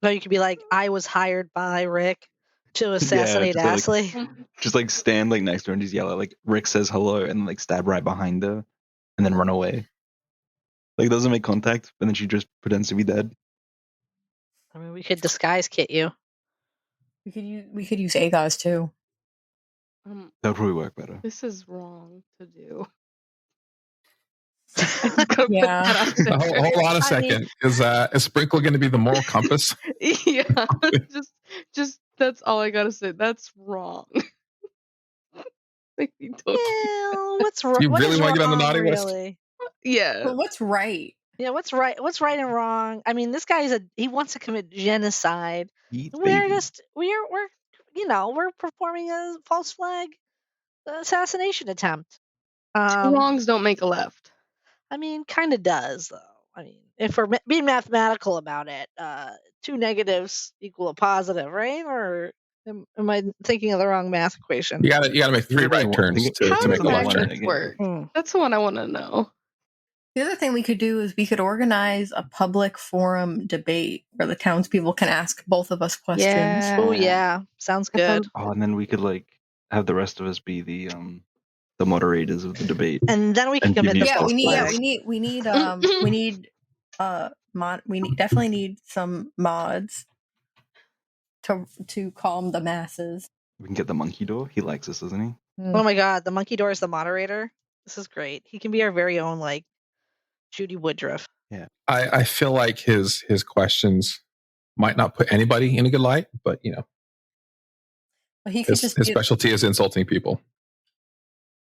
[SPEAKER 4] No, you could be like, I was hired by Rick to assassinate
[SPEAKER 3] just
[SPEAKER 4] Astley.
[SPEAKER 3] Just like stand like next to her and just yell at like Rick says hello and like stab right behind her and then run away. Like doesn't make contact, but then she just pretends to be dead.
[SPEAKER 4] I mean, we could disguise kit you.
[SPEAKER 2] We could use Agaz too.
[SPEAKER 3] That would probably work better.
[SPEAKER 5] This is wrong to do.
[SPEAKER 2] Yeah.
[SPEAKER 1] Hold on a second. Is Sprinkle going to be the moral compass?
[SPEAKER 5] Yeah. just that's all I gotta say. That's wrong. Like, you don't.
[SPEAKER 4] Yeah, what's wrong?
[SPEAKER 1] You really want to get on the naughty list?
[SPEAKER 4] really?
[SPEAKER 5] Yeah.
[SPEAKER 2] But what's right?
[SPEAKER 4] Yeah, what's right? What's right and wrong? I mean, this guy he wants to commit genocide.
[SPEAKER 3] Eat
[SPEAKER 4] We're
[SPEAKER 3] baby.
[SPEAKER 4] we're performing a false flag assassination attempt.
[SPEAKER 5] Two wrongs don't make a left.
[SPEAKER 4] I mean, kind of does though. I mean, if we're being mathematical about it, 2 negatives equal a positive, right? Or am I thinking of the wrong math equation?
[SPEAKER 1] You gotta make 3 right turns
[SPEAKER 5] How
[SPEAKER 1] to make
[SPEAKER 5] does
[SPEAKER 1] a
[SPEAKER 3] the
[SPEAKER 1] left
[SPEAKER 3] one
[SPEAKER 1] turn.
[SPEAKER 5] that work? That's the one I want to know.
[SPEAKER 2] The other thing we could do is we could organize a public forum debate where the townspeople can ask both of us questions.
[SPEAKER 5] Yeah.
[SPEAKER 4] Oh yeah, sounds good.
[SPEAKER 3] Oh, and then we could like have the rest of us be the moderators of the debate.
[SPEAKER 4] And then we can
[SPEAKER 3] And
[SPEAKER 4] commit
[SPEAKER 3] give
[SPEAKER 4] the
[SPEAKER 3] you
[SPEAKER 2] Yeah,
[SPEAKER 4] false flag.
[SPEAKER 2] we definitely need some mods to calm the masses.
[SPEAKER 3] We can get the monkey door. He likes us, doesn't he?
[SPEAKER 4] Oh my god, the monkey door is the moderator. This is great. He can be our very own like Judy Woodruff.
[SPEAKER 1] I feel like his questions might not put anybody in a good light, but you know,
[SPEAKER 2] Well, he could
[SPEAKER 1] his specialty is insulting people.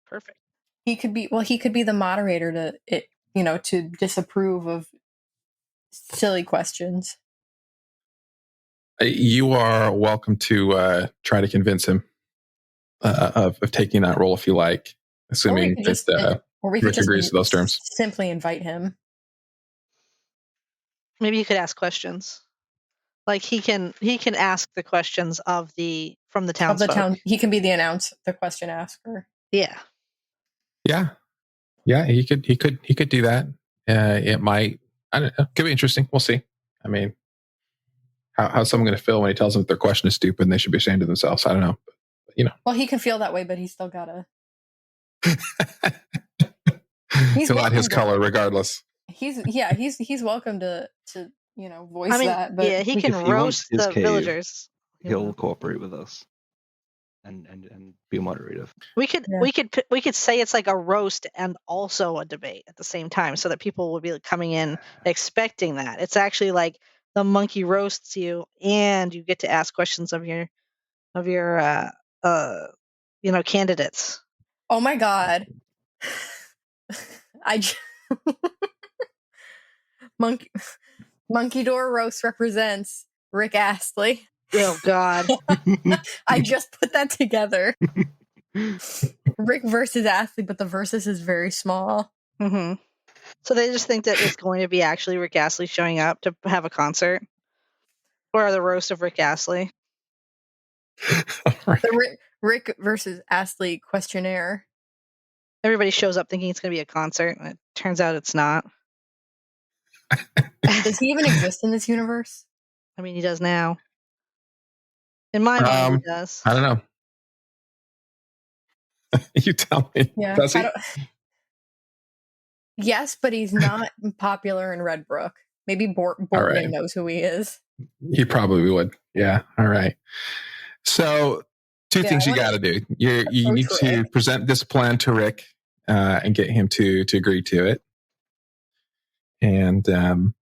[SPEAKER 4] Perfect.
[SPEAKER 2] he could be the moderator to disapprove of silly questions.
[SPEAKER 1] You are welcome to try to convince him of taking that role if you like, assuming that Rick agrees to those terms.
[SPEAKER 2] Simply invite him.
[SPEAKER 4] Maybe you could ask questions. Like he can ask the questions from the townsfolk.
[SPEAKER 2] He can be the question asker.
[SPEAKER 4] Yeah.
[SPEAKER 1] Yeah, he could do that. It might, I don't know, could be interesting. We'll see. I mean, how's someone going to feel when he tells them that their question is stupid and they should be ashamed of themselves? I don't know. But, you know.
[SPEAKER 2] Well, he can feel that way, but he's still gotta.
[SPEAKER 1] Fill out his color regardless.
[SPEAKER 2] He's welcome to voice that. But
[SPEAKER 4] yeah, he can
[SPEAKER 3] if he
[SPEAKER 4] roast
[SPEAKER 3] wants his
[SPEAKER 4] the
[SPEAKER 3] cave,
[SPEAKER 4] villagers.
[SPEAKER 3] He'll cooperate with us and be a moderator.
[SPEAKER 4] We could say it's like a roast and also a debate at the same time, so that people will be coming in expecting that. It's actually like the monkey roasts you, and you get to ask questions of your candidates.
[SPEAKER 2] Oh my god, Monkey Door Roast represents Rick Astley.
[SPEAKER 4] Oh god.
[SPEAKER 2] I just put that together. Rick versus Astley, but the versus is very small.
[SPEAKER 4] Mm-hmm. So they just think that it's going to be actually Rick Astley showing up to have a concert, or the roast of Rick Astley.
[SPEAKER 1] Right.
[SPEAKER 2] The Rick versus Astley questionnaire.
[SPEAKER 4] Everybody shows up thinking it's going to be a concert, and it turns out it's not.
[SPEAKER 2] Does he even exist in this universe?
[SPEAKER 4] I mean, he does now. In my mind, he does.
[SPEAKER 1] I don't know. You tell me.
[SPEAKER 2] Yeah.
[SPEAKER 1] Does he?
[SPEAKER 2] Yes, but he's not popular in Redbrook. Maybe Bortman knows who he is.
[SPEAKER 1] He probably would. Yeah. All right. So, two things you got to do. You need to present this plan to Rick and get him to agree to it. And then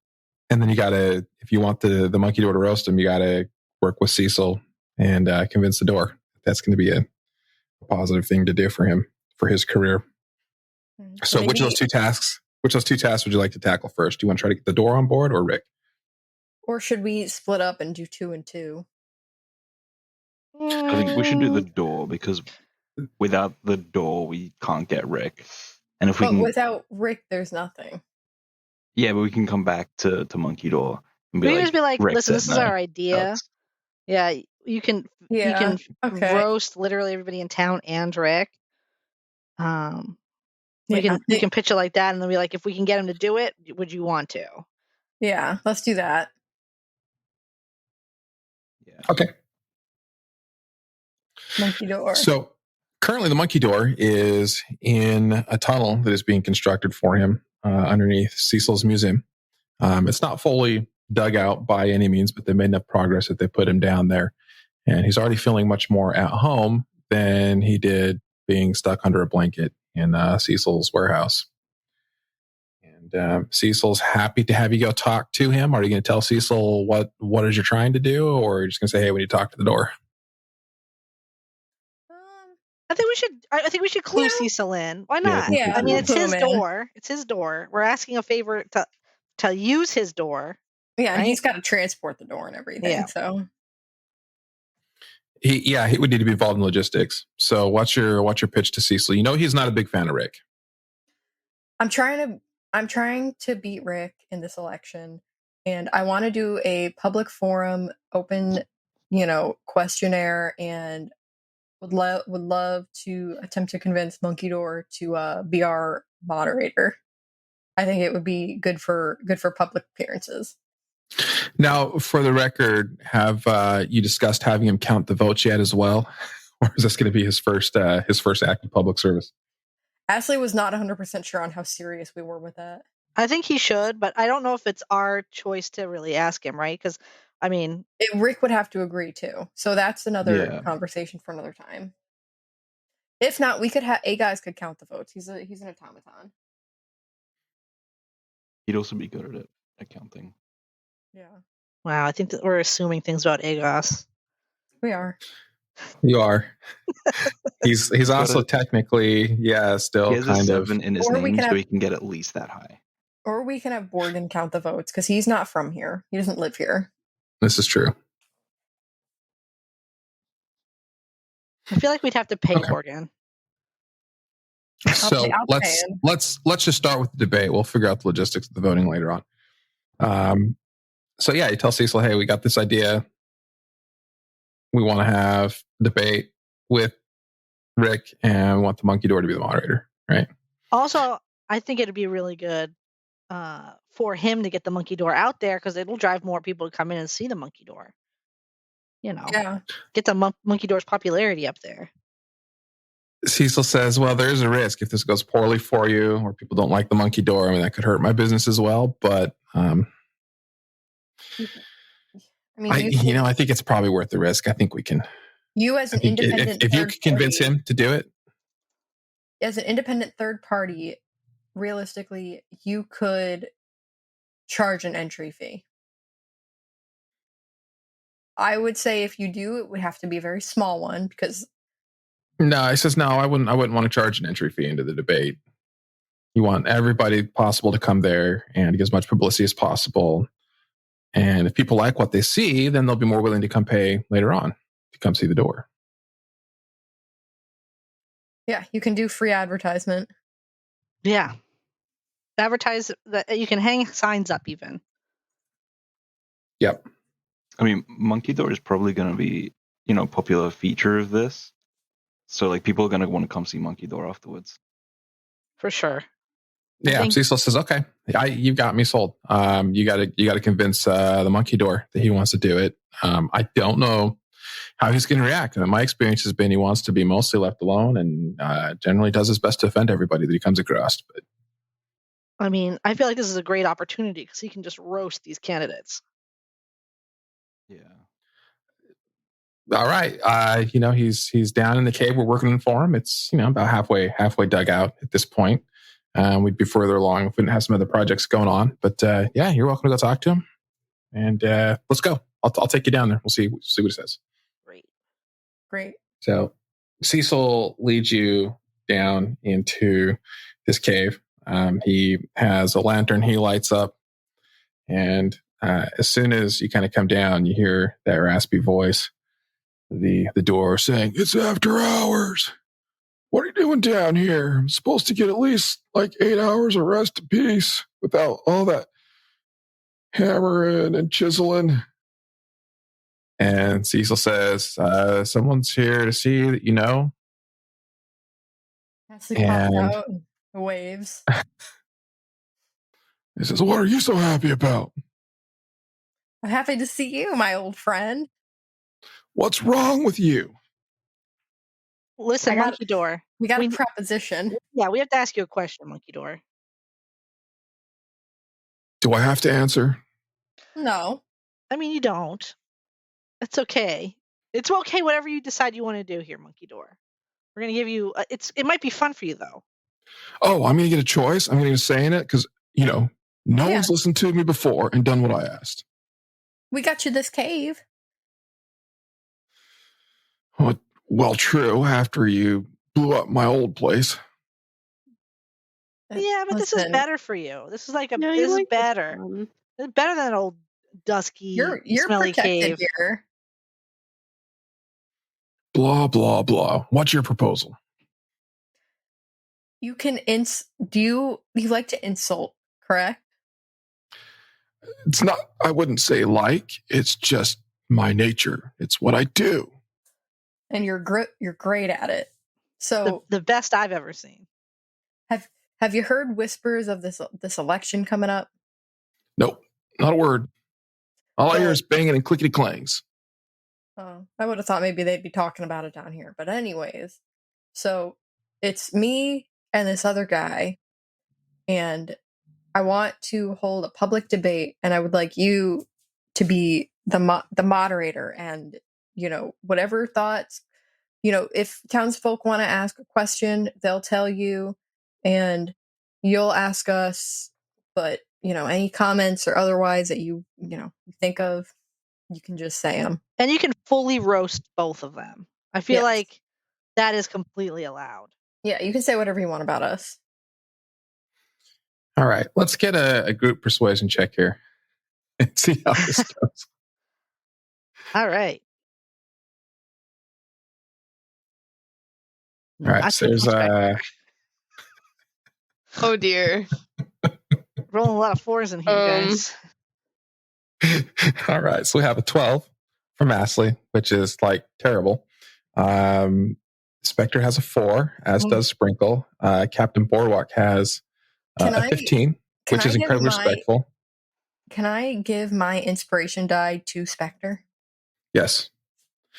[SPEAKER 1] you got to, if you want the monkey door to roast him, you got to work with Cecil and convince the door. That's going to be a positive thing to do for him, for his career. So which of those two tasks Which of those two tasks would you like to tackle first? Do you want to try to get the door on board or Rick?
[SPEAKER 2] Or should we split up and do 2 and 2?
[SPEAKER 3] I think we should do the door because without the door, we can't get Rick. And if we
[SPEAKER 2] But
[SPEAKER 3] can,
[SPEAKER 2] without Rick, there's nothing.
[SPEAKER 3] yeah, but we can come back to Monkey Door and
[SPEAKER 4] We can just be like,
[SPEAKER 3] Rick
[SPEAKER 4] listen,
[SPEAKER 3] said
[SPEAKER 4] this is
[SPEAKER 3] no.
[SPEAKER 4] our idea. Yeah, you can
[SPEAKER 2] Okay.
[SPEAKER 4] roast literally everybody in town and Rick. We
[SPEAKER 2] Yeah.
[SPEAKER 4] can pitch it like that, and then be like, if we can get him to do it, would you want to?
[SPEAKER 2] Yeah, let's do that.
[SPEAKER 3] Yeah.
[SPEAKER 1] Okay.
[SPEAKER 2] Monkey door.
[SPEAKER 1] So currently the monkey door is in a tunnel that is being constructed for him underneath Cecil's museum. It's not fully dug out by any means, but they made enough progress that they put him down there. And he's already feeling much more at home than he did being stuck under a blanket in Cecil's warehouse. And Cecil's happy to have you go talk to him. Are you going to tell Cecil what it is you're trying to do? Or are you just going to say, hey, we need to talk to the door?
[SPEAKER 4] I think we should clue Cecil in. Why not?
[SPEAKER 2] Yeah,
[SPEAKER 4] I mean, it's
[SPEAKER 2] clue
[SPEAKER 4] his
[SPEAKER 2] him in.
[SPEAKER 4] door. It's his door. We're asking a favor to use his door.
[SPEAKER 2] Yeah,
[SPEAKER 4] right?
[SPEAKER 2] he's got to transport the door and everything.
[SPEAKER 4] Yeah.
[SPEAKER 2] So
[SPEAKER 1] he would need to be involved in logistics. So what's your pitch to Cecil? You know he's not a big fan of Rick.
[SPEAKER 2] I'm trying to beat Rick in this election, and I want to do a public forum, open, questionnaire, and would love to attempt to convince Monkey Door to be our moderator. I think it would be good for public appearances.
[SPEAKER 1] Now, for the record, have you discussed having him count the votes yet as well, or is this going to be his first act of public service?
[SPEAKER 2] Ashley was not 100% sure on how serious we were with that.
[SPEAKER 4] I think he should, but I don't know if it's our choice to really ask him, right? Because I mean,
[SPEAKER 2] Rick would have to agree too. So that's another conversation for another time. If not, we could have guys could count the votes. He's an automaton.
[SPEAKER 3] He'd also be good at it, at counting.
[SPEAKER 2] Yeah.
[SPEAKER 4] Wow, I think that we're assuming things about Agos.
[SPEAKER 2] We are.
[SPEAKER 1] You are. He's also technically, still
[SPEAKER 3] he has
[SPEAKER 1] kind
[SPEAKER 3] a
[SPEAKER 1] of
[SPEAKER 3] 7 in his name, so he can get at least that high.
[SPEAKER 2] Or we can have Borgen count the votes because he's not from here. He doesn't live here.
[SPEAKER 1] This is true.
[SPEAKER 4] I feel like we'd have to pay Borgen.
[SPEAKER 1] So let's just start with the debate. We'll figure out the logistics of the voting later on. So you tell Cecil, hey, we got this idea. We want to have debate with Rick, and we want the monkey door to be the moderator, right?
[SPEAKER 4] Also, I think it'd be really good for him to get the monkey door out there because it'll drive more people to come in and see the monkey door. Get the monkey door's popularity up there.
[SPEAKER 1] Cecil says, well, there is a risk if this goes poorly for you or people don't like the monkey door. I mean, that could hurt my business as well. But I think it's probably worth the risk. I think we can.
[SPEAKER 2] You as an independent
[SPEAKER 1] if you could convince him to do it.
[SPEAKER 2] As an independent third party, realistically, you could charge an entry fee. I would say if you do, it would have to be a very small one because.
[SPEAKER 1] No, he says no. I wouldn't want to charge an entry fee into the debate. You want everybody possible to come there and get as much publicity as possible. And if people like what they see, then they'll be more willing to come pay later on to come see the door.
[SPEAKER 2] Yeah, you can do free advertisement.
[SPEAKER 4] Yeah. Advertise that you can hang signs up even.
[SPEAKER 1] Yep.
[SPEAKER 3] I mean, monkey door is probably going to be, a popular feature of this. So people are going to want to come see monkey door afterwards.
[SPEAKER 4] For sure.
[SPEAKER 1] Yeah, Cecil says, "Okay, you've got me sold. You got to convince the monkey door that he wants to do it. I don't know how he's going to react. My experience has been he wants to be mostly left alone and generally does his best to offend everybody that he comes across. But
[SPEAKER 4] I mean, I feel like this is a great opportunity because he can just roast these candidates.
[SPEAKER 3] Yeah.
[SPEAKER 1] All right, he's down in the cave. We're working for him. It's about halfway dug out at this point. We'd be further along if we didn't have some other projects going on. But you're welcome to go talk to him. And let's go. I'll take you down there. We'll see what he says.
[SPEAKER 2] Great.
[SPEAKER 1] So Cecil leads you down into this cave. He has a lantern he lights up, and as soon as you kind of come down, you hear that raspy voice, the door saying, "It's after hours. What are you doing down here? I'm supposed to get at least like 8 hours of rest apiece without all that hammering and chiseling." And Cecil says, "Someone's here to see that you know."
[SPEAKER 2] Ashley pops out and waves.
[SPEAKER 1] He says, "What are you so happy about?
[SPEAKER 2] I'm happy to see you, my old friend.
[SPEAKER 1] What's wrong with you?"
[SPEAKER 4] Listen, Monkey Door.
[SPEAKER 2] We got a proposition.
[SPEAKER 4] Yeah, we have to ask you a question, Monkey Door.
[SPEAKER 1] Do I have to answer?
[SPEAKER 2] No.
[SPEAKER 4] I mean, you don't. That's okay. It's okay, whatever you decide you want to do here, Monkey Door. We're going to give you, it might be fun for you, though.
[SPEAKER 1] Oh, I'm going to get a choice? I'm going to get a say in it? Because, no one's listened to me before and done what I asked.
[SPEAKER 2] We got you this cave.
[SPEAKER 1] Well, true, after you blew up my old place.
[SPEAKER 4] Yeah, but this is better for you. This is like this is better. It's better than an old dusky,
[SPEAKER 2] you're
[SPEAKER 4] smelly
[SPEAKER 2] protected
[SPEAKER 4] cave.
[SPEAKER 2] Here.
[SPEAKER 1] Blah, blah, blah. What's your proposal?
[SPEAKER 2] You can do you like to insult, correct?
[SPEAKER 1] It's not, I wouldn't say it's just my nature. It's what I do.
[SPEAKER 2] And you're great at it. So
[SPEAKER 4] the best I've ever seen.
[SPEAKER 2] Have you heard whispers of this election coming up?
[SPEAKER 1] Nope, not a word. All I hear is banging and clickety clangs.
[SPEAKER 2] Oh, I would have thought maybe they'd be talking about it down here. But anyways, so it's me and this other guy, and I want to hold a public debate, and I would like you to be the moderator, and whatever thoughts, if townsfolk want to ask a question, they'll tell you, and you'll ask us. But any comments or otherwise that you think of, you can just say them.
[SPEAKER 4] And you can fully roast both of them. I feel like that is completely allowed.
[SPEAKER 2] Yeah, you can say whatever you want about us.
[SPEAKER 1] All right, let's get a group persuasion check here and see how this goes.
[SPEAKER 4] All right.
[SPEAKER 1] All right, so there's
[SPEAKER 5] oh dear.
[SPEAKER 4] Rolling a lot of 4s in here, guys.
[SPEAKER 1] All right, so we have a 12 from Ashley, which is like terrible. Spectre has a 4, as does Sprinkle. Captain Boardwalk has a 15, which is incredibly respectful.
[SPEAKER 2] Can I give my inspiration die to Spectre?
[SPEAKER 1] Yes.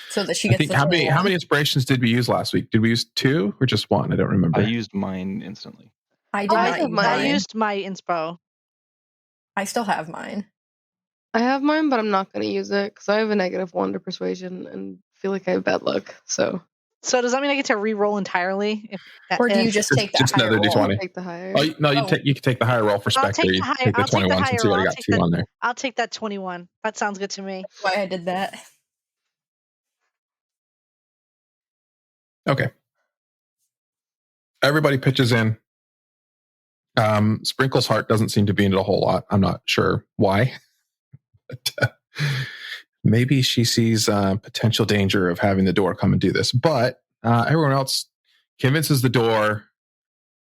[SPEAKER 2] So that she gets.
[SPEAKER 1] How many inspirations did we use last week? Did we use 2 or just 1? I don't remember.
[SPEAKER 3] I used mine instantly.
[SPEAKER 2] I
[SPEAKER 4] used my inspo.
[SPEAKER 2] I still have mine.
[SPEAKER 5] I have mine, but I'm not going to use it because I have a -1 to persuasion and feel like I have bad luck. So
[SPEAKER 4] does that mean I get to re-roll entirely?
[SPEAKER 2] Or do you just take that higher
[SPEAKER 1] another
[SPEAKER 2] roll?
[SPEAKER 1] D20?
[SPEAKER 5] Take the higher.
[SPEAKER 1] Oh, no, you can take the higher roll for Spectre. You take the 21 since you already got 2 on there.
[SPEAKER 4] I'll take that 21. That sounds good to me.
[SPEAKER 2] That's why I did that.
[SPEAKER 1] Okay. Everybody pitches in. Sprinkle's heart doesn't seem to be into a whole lot. I'm not sure why. But, maybe she sees potential danger of having the door come and do this. But everyone else convinces the door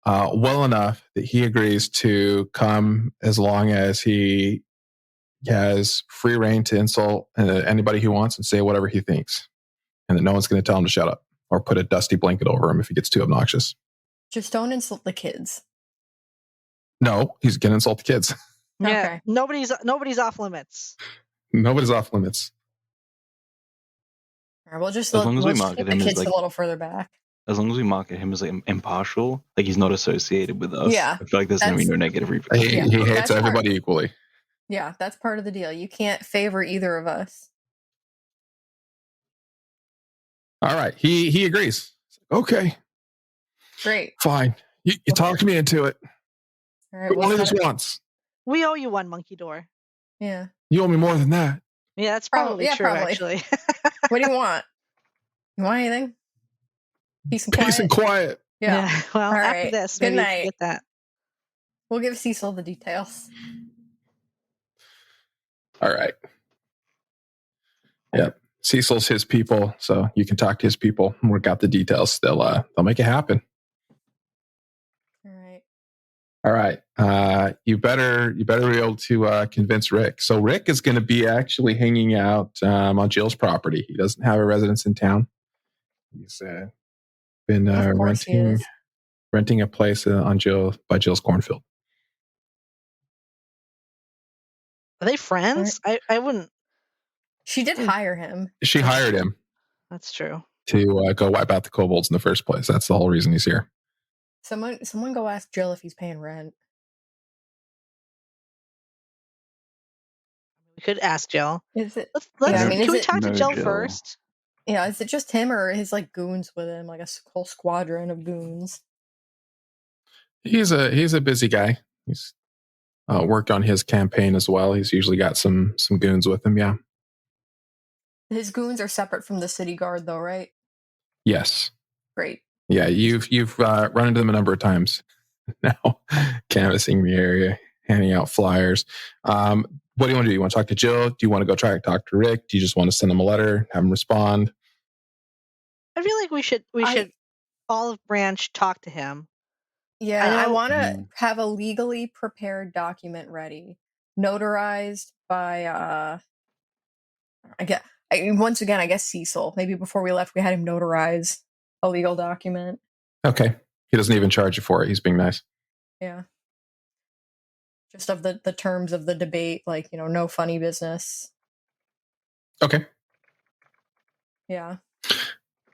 [SPEAKER 1] well enough that he agrees to come as long as he has free reign to insult anybody he wants and say whatever he thinks. And that no one's going to tell him to shut up or put a dusty blanket over him if he gets too obnoxious.
[SPEAKER 2] Just don't insult the kids.
[SPEAKER 1] No, he's going to insult the kids.
[SPEAKER 4] Yeah, okay. Nobody's off limits.
[SPEAKER 1] Nobody's off limits.
[SPEAKER 2] All right, we'll just
[SPEAKER 3] as long as we market him
[SPEAKER 2] as
[SPEAKER 3] like,
[SPEAKER 2] a little further back.
[SPEAKER 3] As long as we market him as like impartial, like he's not associated with us.
[SPEAKER 2] Yeah,
[SPEAKER 3] I feel like there's going to be no negative repercussions.
[SPEAKER 1] He hates everybody equally.
[SPEAKER 2] Yeah, that's part of the deal. You can't favor either of us.
[SPEAKER 1] All right, he agrees. Okay,
[SPEAKER 2] great,
[SPEAKER 1] fine. You talked me into it.
[SPEAKER 2] All right,
[SPEAKER 1] but only this once.
[SPEAKER 4] We owe you one, Monkey Door.
[SPEAKER 2] Yeah.
[SPEAKER 1] You owe me more than that.
[SPEAKER 4] Yeah, that's probably true, actually.
[SPEAKER 2] What do you want? You want anything? Peace and quiet?
[SPEAKER 1] Peace and quiet.
[SPEAKER 2] Yeah.
[SPEAKER 4] Well,
[SPEAKER 2] all
[SPEAKER 4] after
[SPEAKER 2] right.
[SPEAKER 4] this,
[SPEAKER 2] good
[SPEAKER 4] maybe
[SPEAKER 2] night.
[SPEAKER 4] Get that.
[SPEAKER 2] We'll give Cecil the details.
[SPEAKER 1] All right. Yep. Cecil's his people, so you can talk to his people and work out the details. They'll make it happen. All right. You better be able to convince Rick. So Rick is going to be actually hanging out on Jill's property. He doesn't have a residence in town. He's been renting a place by Jill's cornfield.
[SPEAKER 4] Are they friends? I wouldn't.
[SPEAKER 2] She did hire him.
[SPEAKER 1] She hired him.
[SPEAKER 4] That's true.
[SPEAKER 1] To go wipe out the kobolds in the first place. That's the whole reason he's here.
[SPEAKER 2] Someone go ask Jill if he's paying rent.
[SPEAKER 4] We could ask Jill.
[SPEAKER 2] Is it?
[SPEAKER 4] Can we talk to Jill first?
[SPEAKER 2] Yeah, is it just him or his goons with him, like a whole squadron of goons?
[SPEAKER 1] He's a busy guy. He's worked on his campaign as well. He's usually got some goons with him. Yeah.
[SPEAKER 2] His goons are separate from the city guard, though, right?
[SPEAKER 1] Yes.
[SPEAKER 2] Great.
[SPEAKER 1] Yeah, you've run into them a number of times now, canvassing the area, handing out flyers. What do you want to do? You want to talk to Jill? Do you want to go try to talk to Rick? Do you just want to send him a letter, have him respond?
[SPEAKER 4] I feel like we should Olive Branch talk to him.
[SPEAKER 2] Yeah, I want to have a legally prepared document ready, notarized by once again, I guess Cecil. Maybe before we left, we had him notarize a legal document.
[SPEAKER 1] Okay. He doesn't even charge you for it. He's being nice.
[SPEAKER 2] Yeah. Just of the terms of the debate, no funny business.
[SPEAKER 1] Okay.
[SPEAKER 2] Yeah.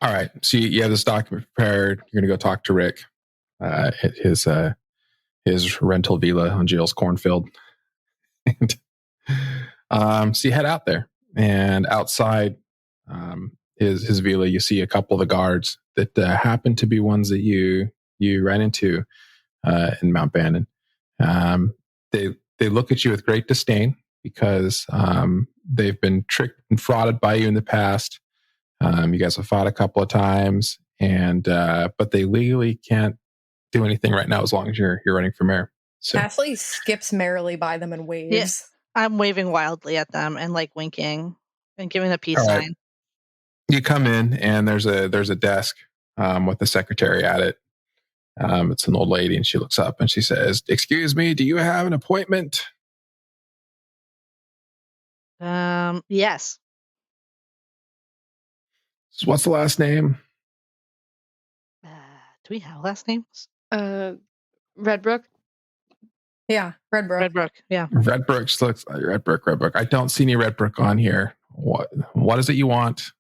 [SPEAKER 1] All right. So you have this document prepared. You're going to go talk to Rick at his rental villa on Jill's cornfield. And so you head out there, and outside his villa, you see a couple of the guards that happen to be ones that you ran into in Mount Bannon. They look at you with great disdain because they've been tricked and frauded by you in the past. You guys have fought a couple of times, but they legally can't do anything right now as long as you're running for mayor. So
[SPEAKER 2] Ashley skips merrily by them and waves.
[SPEAKER 4] Yes, I'm waving wildly at them and winking and giving a peace sign.
[SPEAKER 1] You come in and there's a desk with the secretary at it. It's an old lady, and she looks up and she says, "Excuse me, do you have an appointment?"
[SPEAKER 4] Yes.
[SPEAKER 1] So what's the last name?
[SPEAKER 4] Do we have last names?
[SPEAKER 5] Redbrook.
[SPEAKER 2] Yeah, Redbrook.
[SPEAKER 4] Redbrook. Yeah.
[SPEAKER 1] Redbrook looks like Redbrook. I don't see any Redbrook on here. What is it you want?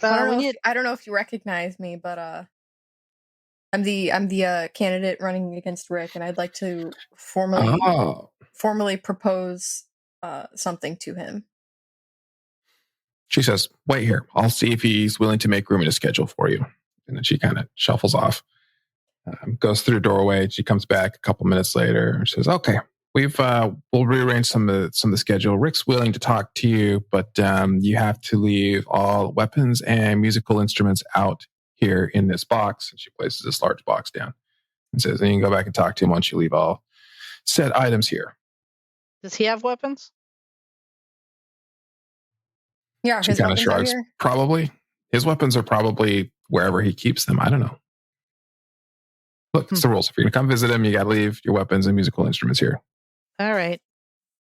[SPEAKER 2] I don't know if you recognize me, but I'm the candidate running against Rick, and I'd like to formally propose something to him.
[SPEAKER 1] She says, "Wait here. I'll see if he's willing to make room in his schedule for you." And then she kind of shuffles off, goes through a doorway. She comes back a couple minutes later and says, "Okay, we'll rearrange some of the schedule. Rick's willing to talk to you, but you have to leave all weapons and musical instruments out here in this box." And she places this large box down and says, "And you can go back and talk to him once you leave all said items here."
[SPEAKER 4] Does he have weapons?
[SPEAKER 2] Yeah,
[SPEAKER 1] she kind of shrugs. Probably his weapons are probably wherever he keeps them. I don't know. Look, it's the rules. If you're going to come visit him, you got to leave your weapons and musical instruments here.
[SPEAKER 4] All right.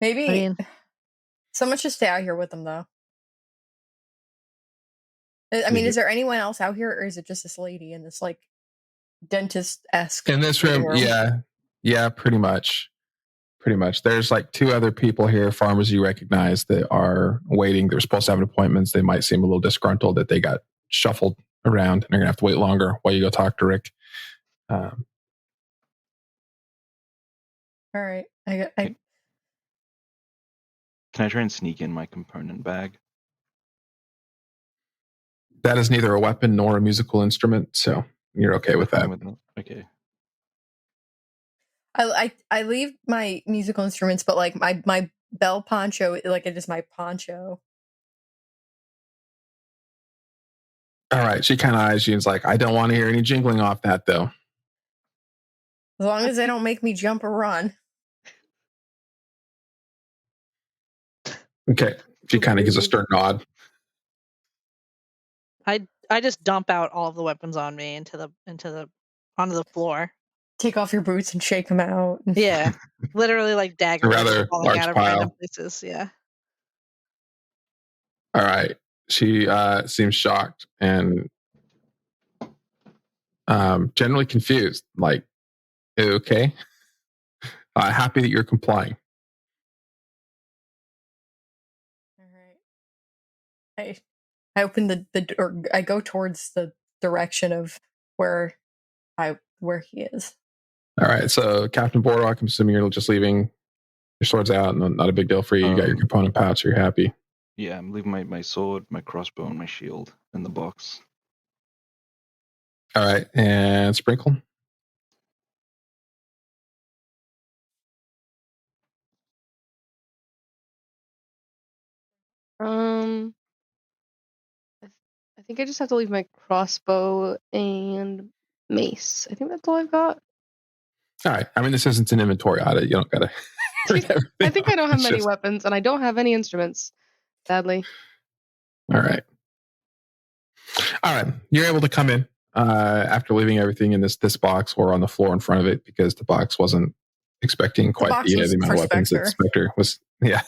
[SPEAKER 2] Maybe someone should stay out here with them, though. I mean, is there anyone else out here, or is it just this lady in this dentist-esque
[SPEAKER 1] in this room? Yeah, pretty much. There's two other people here, farmers you recognize, that are waiting. They're supposed to have appointments. They might seem a little disgruntled that they got shuffled around, and they're gonna have to wait longer while you go talk to Rick.
[SPEAKER 2] All right.
[SPEAKER 3] Can I try and sneak in my component bag?
[SPEAKER 1] That is neither a weapon nor a musical instrument, so you're okay with that.
[SPEAKER 3] Okay.
[SPEAKER 2] I leave my musical instruments, but my bell poncho, it is my poncho.
[SPEAKER 1] All right. She kind of eyes you and is like, "I don't want to hear any jingling off that, though."
[SPEAKER 2] As long as they don't make me jump or run.
[SPEAKER 1] Okay. She kind of gives a stern nod.
[SPEAKER 4] I just dump out all of the weapons on me onto the floor.
[SPEAKER 2] Take off your boots and shake them out.
[SPEAKER 4] Yeah, literally like daggers
[SPEAKER 1] rather
[SPEAKER 4] falling
[SPEAKER 1] large
[SPEAKER 4] out of
[SPEAKER 1] pile.
[SPEAKER 4] random places. Yeah.
[SPEAKER 1] All right. She seems shocked and generally confused. Like, okay. Happy that you're complying.
[SPEAKER 2] All right. I open the door. I go towards the direction of where he is.
[SPEAKER 1] All right. So, Captain Boardwalk, I'm assuming you're just leaving your swords out. Not a big deal for you. You got your component pouch. You're happy.
[SPEAKER 3] Yeah, I'm leaving my sword, my crossbow, and my shield in the box.
[SPEAKER 1] All right. And Sprinkle.
[SPEAKER 5] I think I just have to leave my crossbow and mace. I think that's all I've got.
[SPEAKER 1] All right. I mean, this isn't an inventory audit. You don't got to.
[SPEAKER 5] I think I don't have many weapons, and I don't have any instruments, sadly.
[SPEAKER 1] All right. You're able to come in after leaving everything in this box or on the floor in front of it because the box wasn't expecting quite the amount of weapons that Spectre was. Yeah.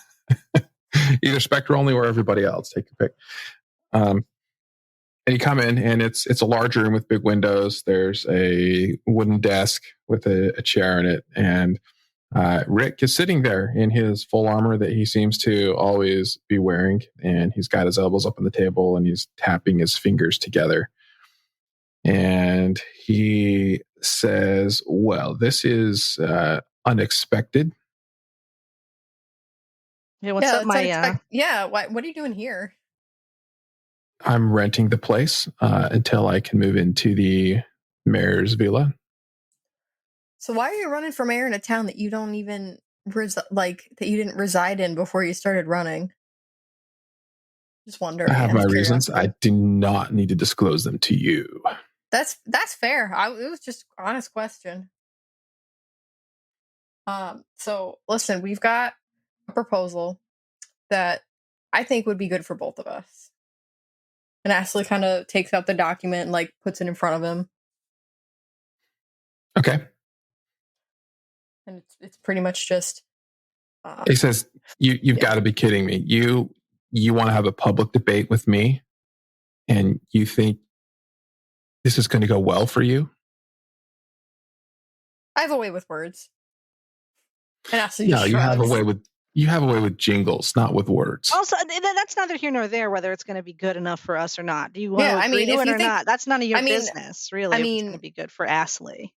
[SPEAKER 1] Either Spectre only or everybody else. Take your pick. And you come in, and it's a large room with big windows. There's a wooden desk with a chair in it, and Rick is sitting there in his full armor that he seems to always be wearing, and he's got his elbows up on the table, and he's tapping his fingers together. And he says, "Well, this is unexpected."
[SPEAKER 4] Yeah, what's up, Maya?
[SPEAKER 2] Yeah, what are you doing here?
[SPEAKER 1] I'm renting the place until I can move into the mayor's villa.
[SPEAKER 2] So why are you running for mayor in a town that you don't even that you didn't reside in before you started running? Just wondering.
[SPEAKER 1] I have my reasons. I do not need to disclose them to you.
[SPEAKER 2] That's fair. It was just an honest question. So listen, we've got a proposal that I think would be good for both of us. And Ashley kind of takes out the document and puts it in front of him.
[SPEAKER 1] Okay.
[SPEAKER 2] And it's pretty much just.
[SPEAKER 1] He says, "You've got to be kidding me. You want to have a public debate with me, and you think this is going to go well for you?"
[SPEAKER 2] I have a way with words. And Ashley
[SPEAKER 1] no, you have a way with jingles, not with words.
[SPEAKER 4] Also, that's neither here nor there whether it's going to be good enough for us or not. Do you want to agree to it or not? That's none of your business, really. If it's going to be good for Ashley.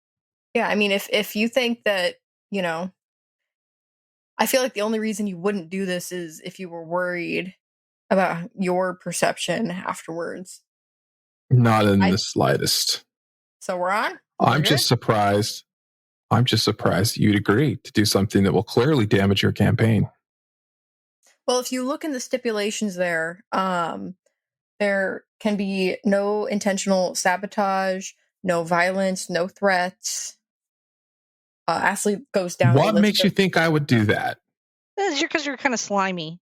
[SPEAKER 2] Yeah, I mean, if you think that, I feel like the only reason you wouldn't do this is if you were worried about your perception afterwards.
[SPEAKER 1] Not in the slightest.
[SPEAKER 2] So we're on?
[SPEAKER 1] I'm just surprised you'd agree to do something that will clearly damage your campaign.
[SPEAKER 2] Well, if you look in the stipulations there can be no intentional sabotage, no violence, no threats. Ashley goes down.
[SPEAKER 1] What makes you think I would do that?
[SPEAKER 4] Because you're kind of slimy.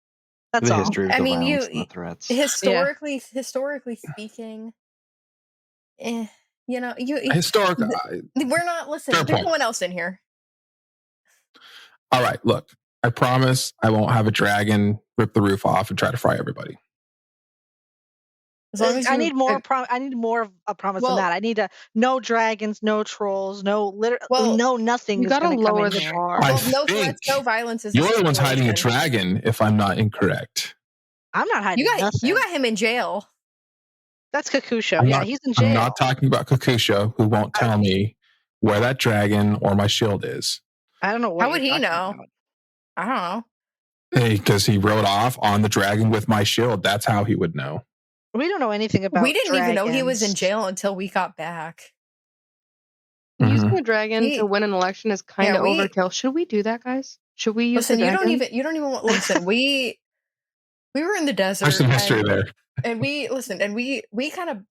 [SPEAKER 4] That's all.
[SPEAKER 3] I mean, the threats.
[SPEAKER 2] Historically speaking,
[SPEAKER 1] historically,
[SPEAKER 2] we're not listening. There's no one else in here.
[SPEAKER 1] All right, look, I promise I won't have a dragon rip the roof off and try to fry everybody.
[SPEAKER 4] As long as I need more of a promise than that. I need no dragons, no trolls, no nothing.
[SPEAKER 5] You gotta lower the bar.
[SPEAKER 2] No threats, no violence.
[SPEAKER 1] You're the one's hiding a dragon, if I'm not incorrect.
[SPEAKER 4] I'm not hiding nothing.
[SPEAKER 2] You got him in jail.
[SPEAKER 4] That's Kakusho. He's in jail.
[SPEAKER 1] I'm not talking about Kakusho, who won't tell me where that dragon or my shield is.
[SPEAKER 4] I don't know.
[SPEAKER 2] How would he know? I don't know.
[SPEAKER 1] Because he rode off on the dragon with my shield. That's how he would know.
[SPEAKER 4] We don't know anything about.
[SPEAKER 2] We didn't even know he was in jail until we got back.
[SPEAKER 5] Using a dragon to win an election is kind of overkill. Should we do that, guys? Should we use?
[SPEAKER 2] Listen, you don't even want. Listen, we were in the desert.
[SPEAKER 1] There's some history there.
[SPEAKER 2] And we kind of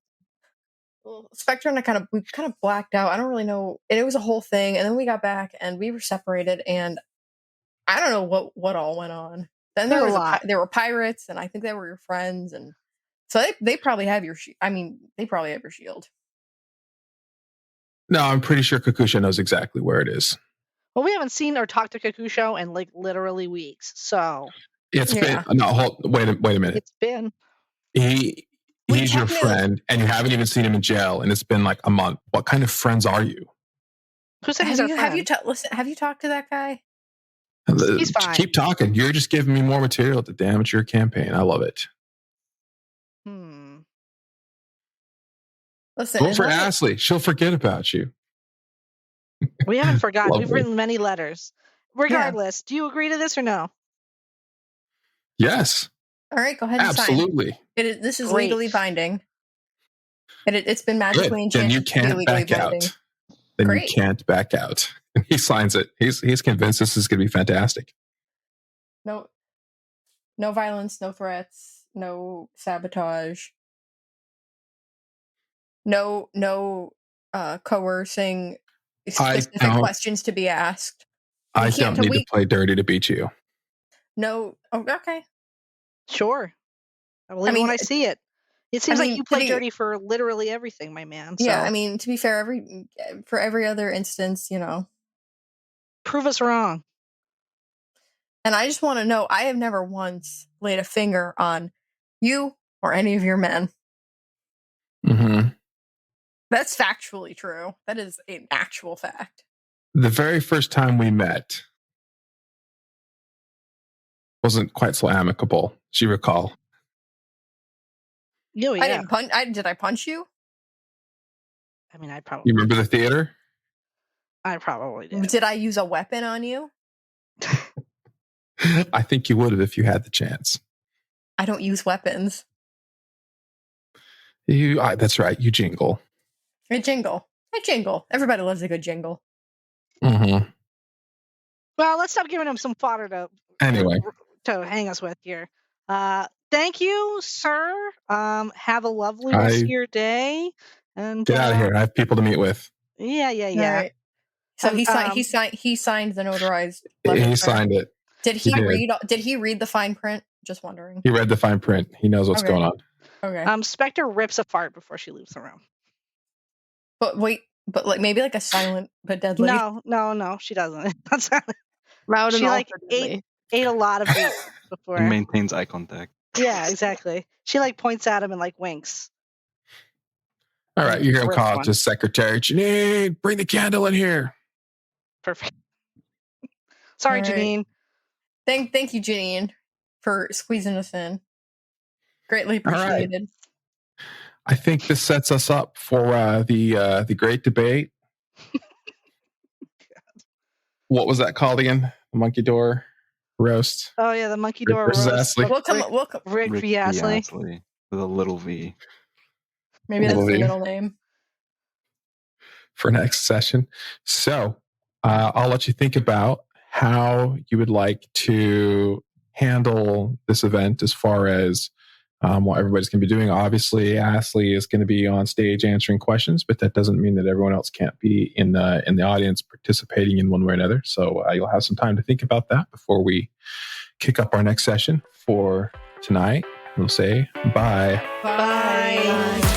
[SPEAKER 2] Well, Spectre and I we kind of blacked out. I don't really know. And it was a whole thing. And then we got back and we were separated. And I don't know what all went on. Then there
[SPEAKER 4] There's
[SPEAKER 2] was
[SPEAKER 4] a lot.
[SPEAKER 2] there were pirates, and I think they were your friends. And so they probably have your shield. I mean, they probably have your shield.
[SPEAKER 1] No, I'm pretty sure Kakusha knows exactly where it is.
[SPEAKER 4] Well, we haven't seen or talked to Kakusho in like literally weeks. So
[SPEAKER 1] It's
[SPEAKER 2] Yeah.
[SPEAKER 1] been wait a minute.
[SPEAKER 4] it's been.
[SPEAKER 1] He's your friend, and you haven't even seen him in jail, and it's been like a month. What kind of friends are you?
[SPEAKER 4] Who said he's our friend?
[SPEAKER 2] Have you talked to that guy?
[SPEAKER 4] He's fine.
[SPEAKER 1] Keep talking. You're just giving me more material to damage your campaign. I love it.
[SPEAKER 2] Listen,
[SPEAKER 1] Vote for Ashley. She'll forget about you.
[SPEAKER 4] We haven't forgotten. We've
[SPEAKER 1] Lovely.
[SPEAKER 4] written many letters. Regardless, do you agree to this or no?
[SPEAKER 1] Yes.
[SPEAKER 2] All right, go ahead and
[SPEAKER 1] Absolutely.
[SPEAKER 2] sign. This is
[SPEAKER 4] Great.
[SPEAKER 2] legally binding. It's been
[SPEAKER 1] Good.
[SPEAKER 2] magically
[SPEAKER 1] Then
[SPEAKER 2] enchanted.
[SPEAKER 1] you can't back out. Then
[SPEAKER 2] Great.
[SPEAKER 1] you can't back out. He signs it. He's convinced this is going to be fantastic.
[SPEAKER 2] No violence, no threats, no sabotage, no coercing specific questions to be asked.
[SPEAKER 1] I don't need to play dirty to beat you.
[SPEAKER 2] No. Oh, okay.
[SPEAKER 4] Sure. I believe when I see it. It seems like you play dirty for literally everything, my man. So.
[SPEAKER 2] Yeah, I mean, to be fair, for every other instance,
[SPEAKER 4] prove us wrong.
[SPEAKER 2] And I just want to know, I have never once laid a finger on you or any of your men.
[SPEAKER 1] Mm-hmm.
[SPEAKER 2] That's factually true. That is an actual fact.
[SPEAKER 1] The very first time we met wasn't quite so amicable, as you recall.
[SPEAKER 4] Oh, yeah.
[SPEAKER 2] I didn't punch. Did I punch you?
[SPEAKER 4] I mean, I probably.
[SPEAKER 1] You remember the theater?
[SPEAKER 4] I probably did.
[SPEAKER 2] Did I use a weapon on you?
[SPEAKER 1] I think you would have if you had the chance.
[SPEAKER 2] I don't use weapons.
[SPEAKER 1] That's right. You jingle.
[SPEAKER 2] I jingle. Everybody loves a good jingle.
[SPEAKER 1] Mm-hmm.
[SPEAKER 4] Well, let's stop giving him some fodder to hang us with here. Thank you, sir. Have a lovely rest of your day. And
[SPEAKER 1] get out of here. I have people to meet with.
[SPEAKER 4] Yeah.
[SPEAKER 2] All right. So he signed the notarized letter.
[SPEAKER 1] He signed it.
[SPEAKER 2] Did he read the fine print? Just wondering.
[SPEAKER 1] He read the fine print. He knows what's going on.
[SPEAKER 2] Okay.
[SPEAKER 4] Spectre rips a fart before she leaves the room.
[SPEAKER 2] But maybe like a silent but deadly.
[SPEAKER 4] No, she doesn't. That's
[SPEAKER 5] loud.
[SPEAKER 4] She ate a lot of meat before.
[SPEAKER 3] He maintains eye contact.
[SPEAKER 4] Yeah, exactly. She points at him and winks.
[SPEAKER 1] All right, you hear him call out to Secretary Janine. Bring the candle in here.
[SPEAKER 4] Perfect. Sorry,
[SPEAKER 2] right.
[SPEAKER 4] Janine.
[SPEAKER 2] Thank you, Janine, for squeezing us in. Greatly appreciated.
[SPEAKER 1] Right. I think this sets us up for the great debate. What was that called again? The Monkey Door roast.
[SPEAKER 4] Oh yeah, the Monkey Door roast.
[SPEAKER 2] Welcome,
[SPEAKER 4] Rick Astley
[SPEAKER 3] with a little V.
[SPEAKER 2] Maybe that's the middle name
[SPEAKER 1] for next session. So I'll let you think about how you would like to handle this event as far as what everybody's going to be doing. Obviously, Ashley is going to be on stage answering questions, but that doesn't mean that everyone else can't be in the audience participating in one way or another. So you'll have some time to think about that before we kick up our next session for tonight. We'll say bye.
[SPEAKER 2] Bye.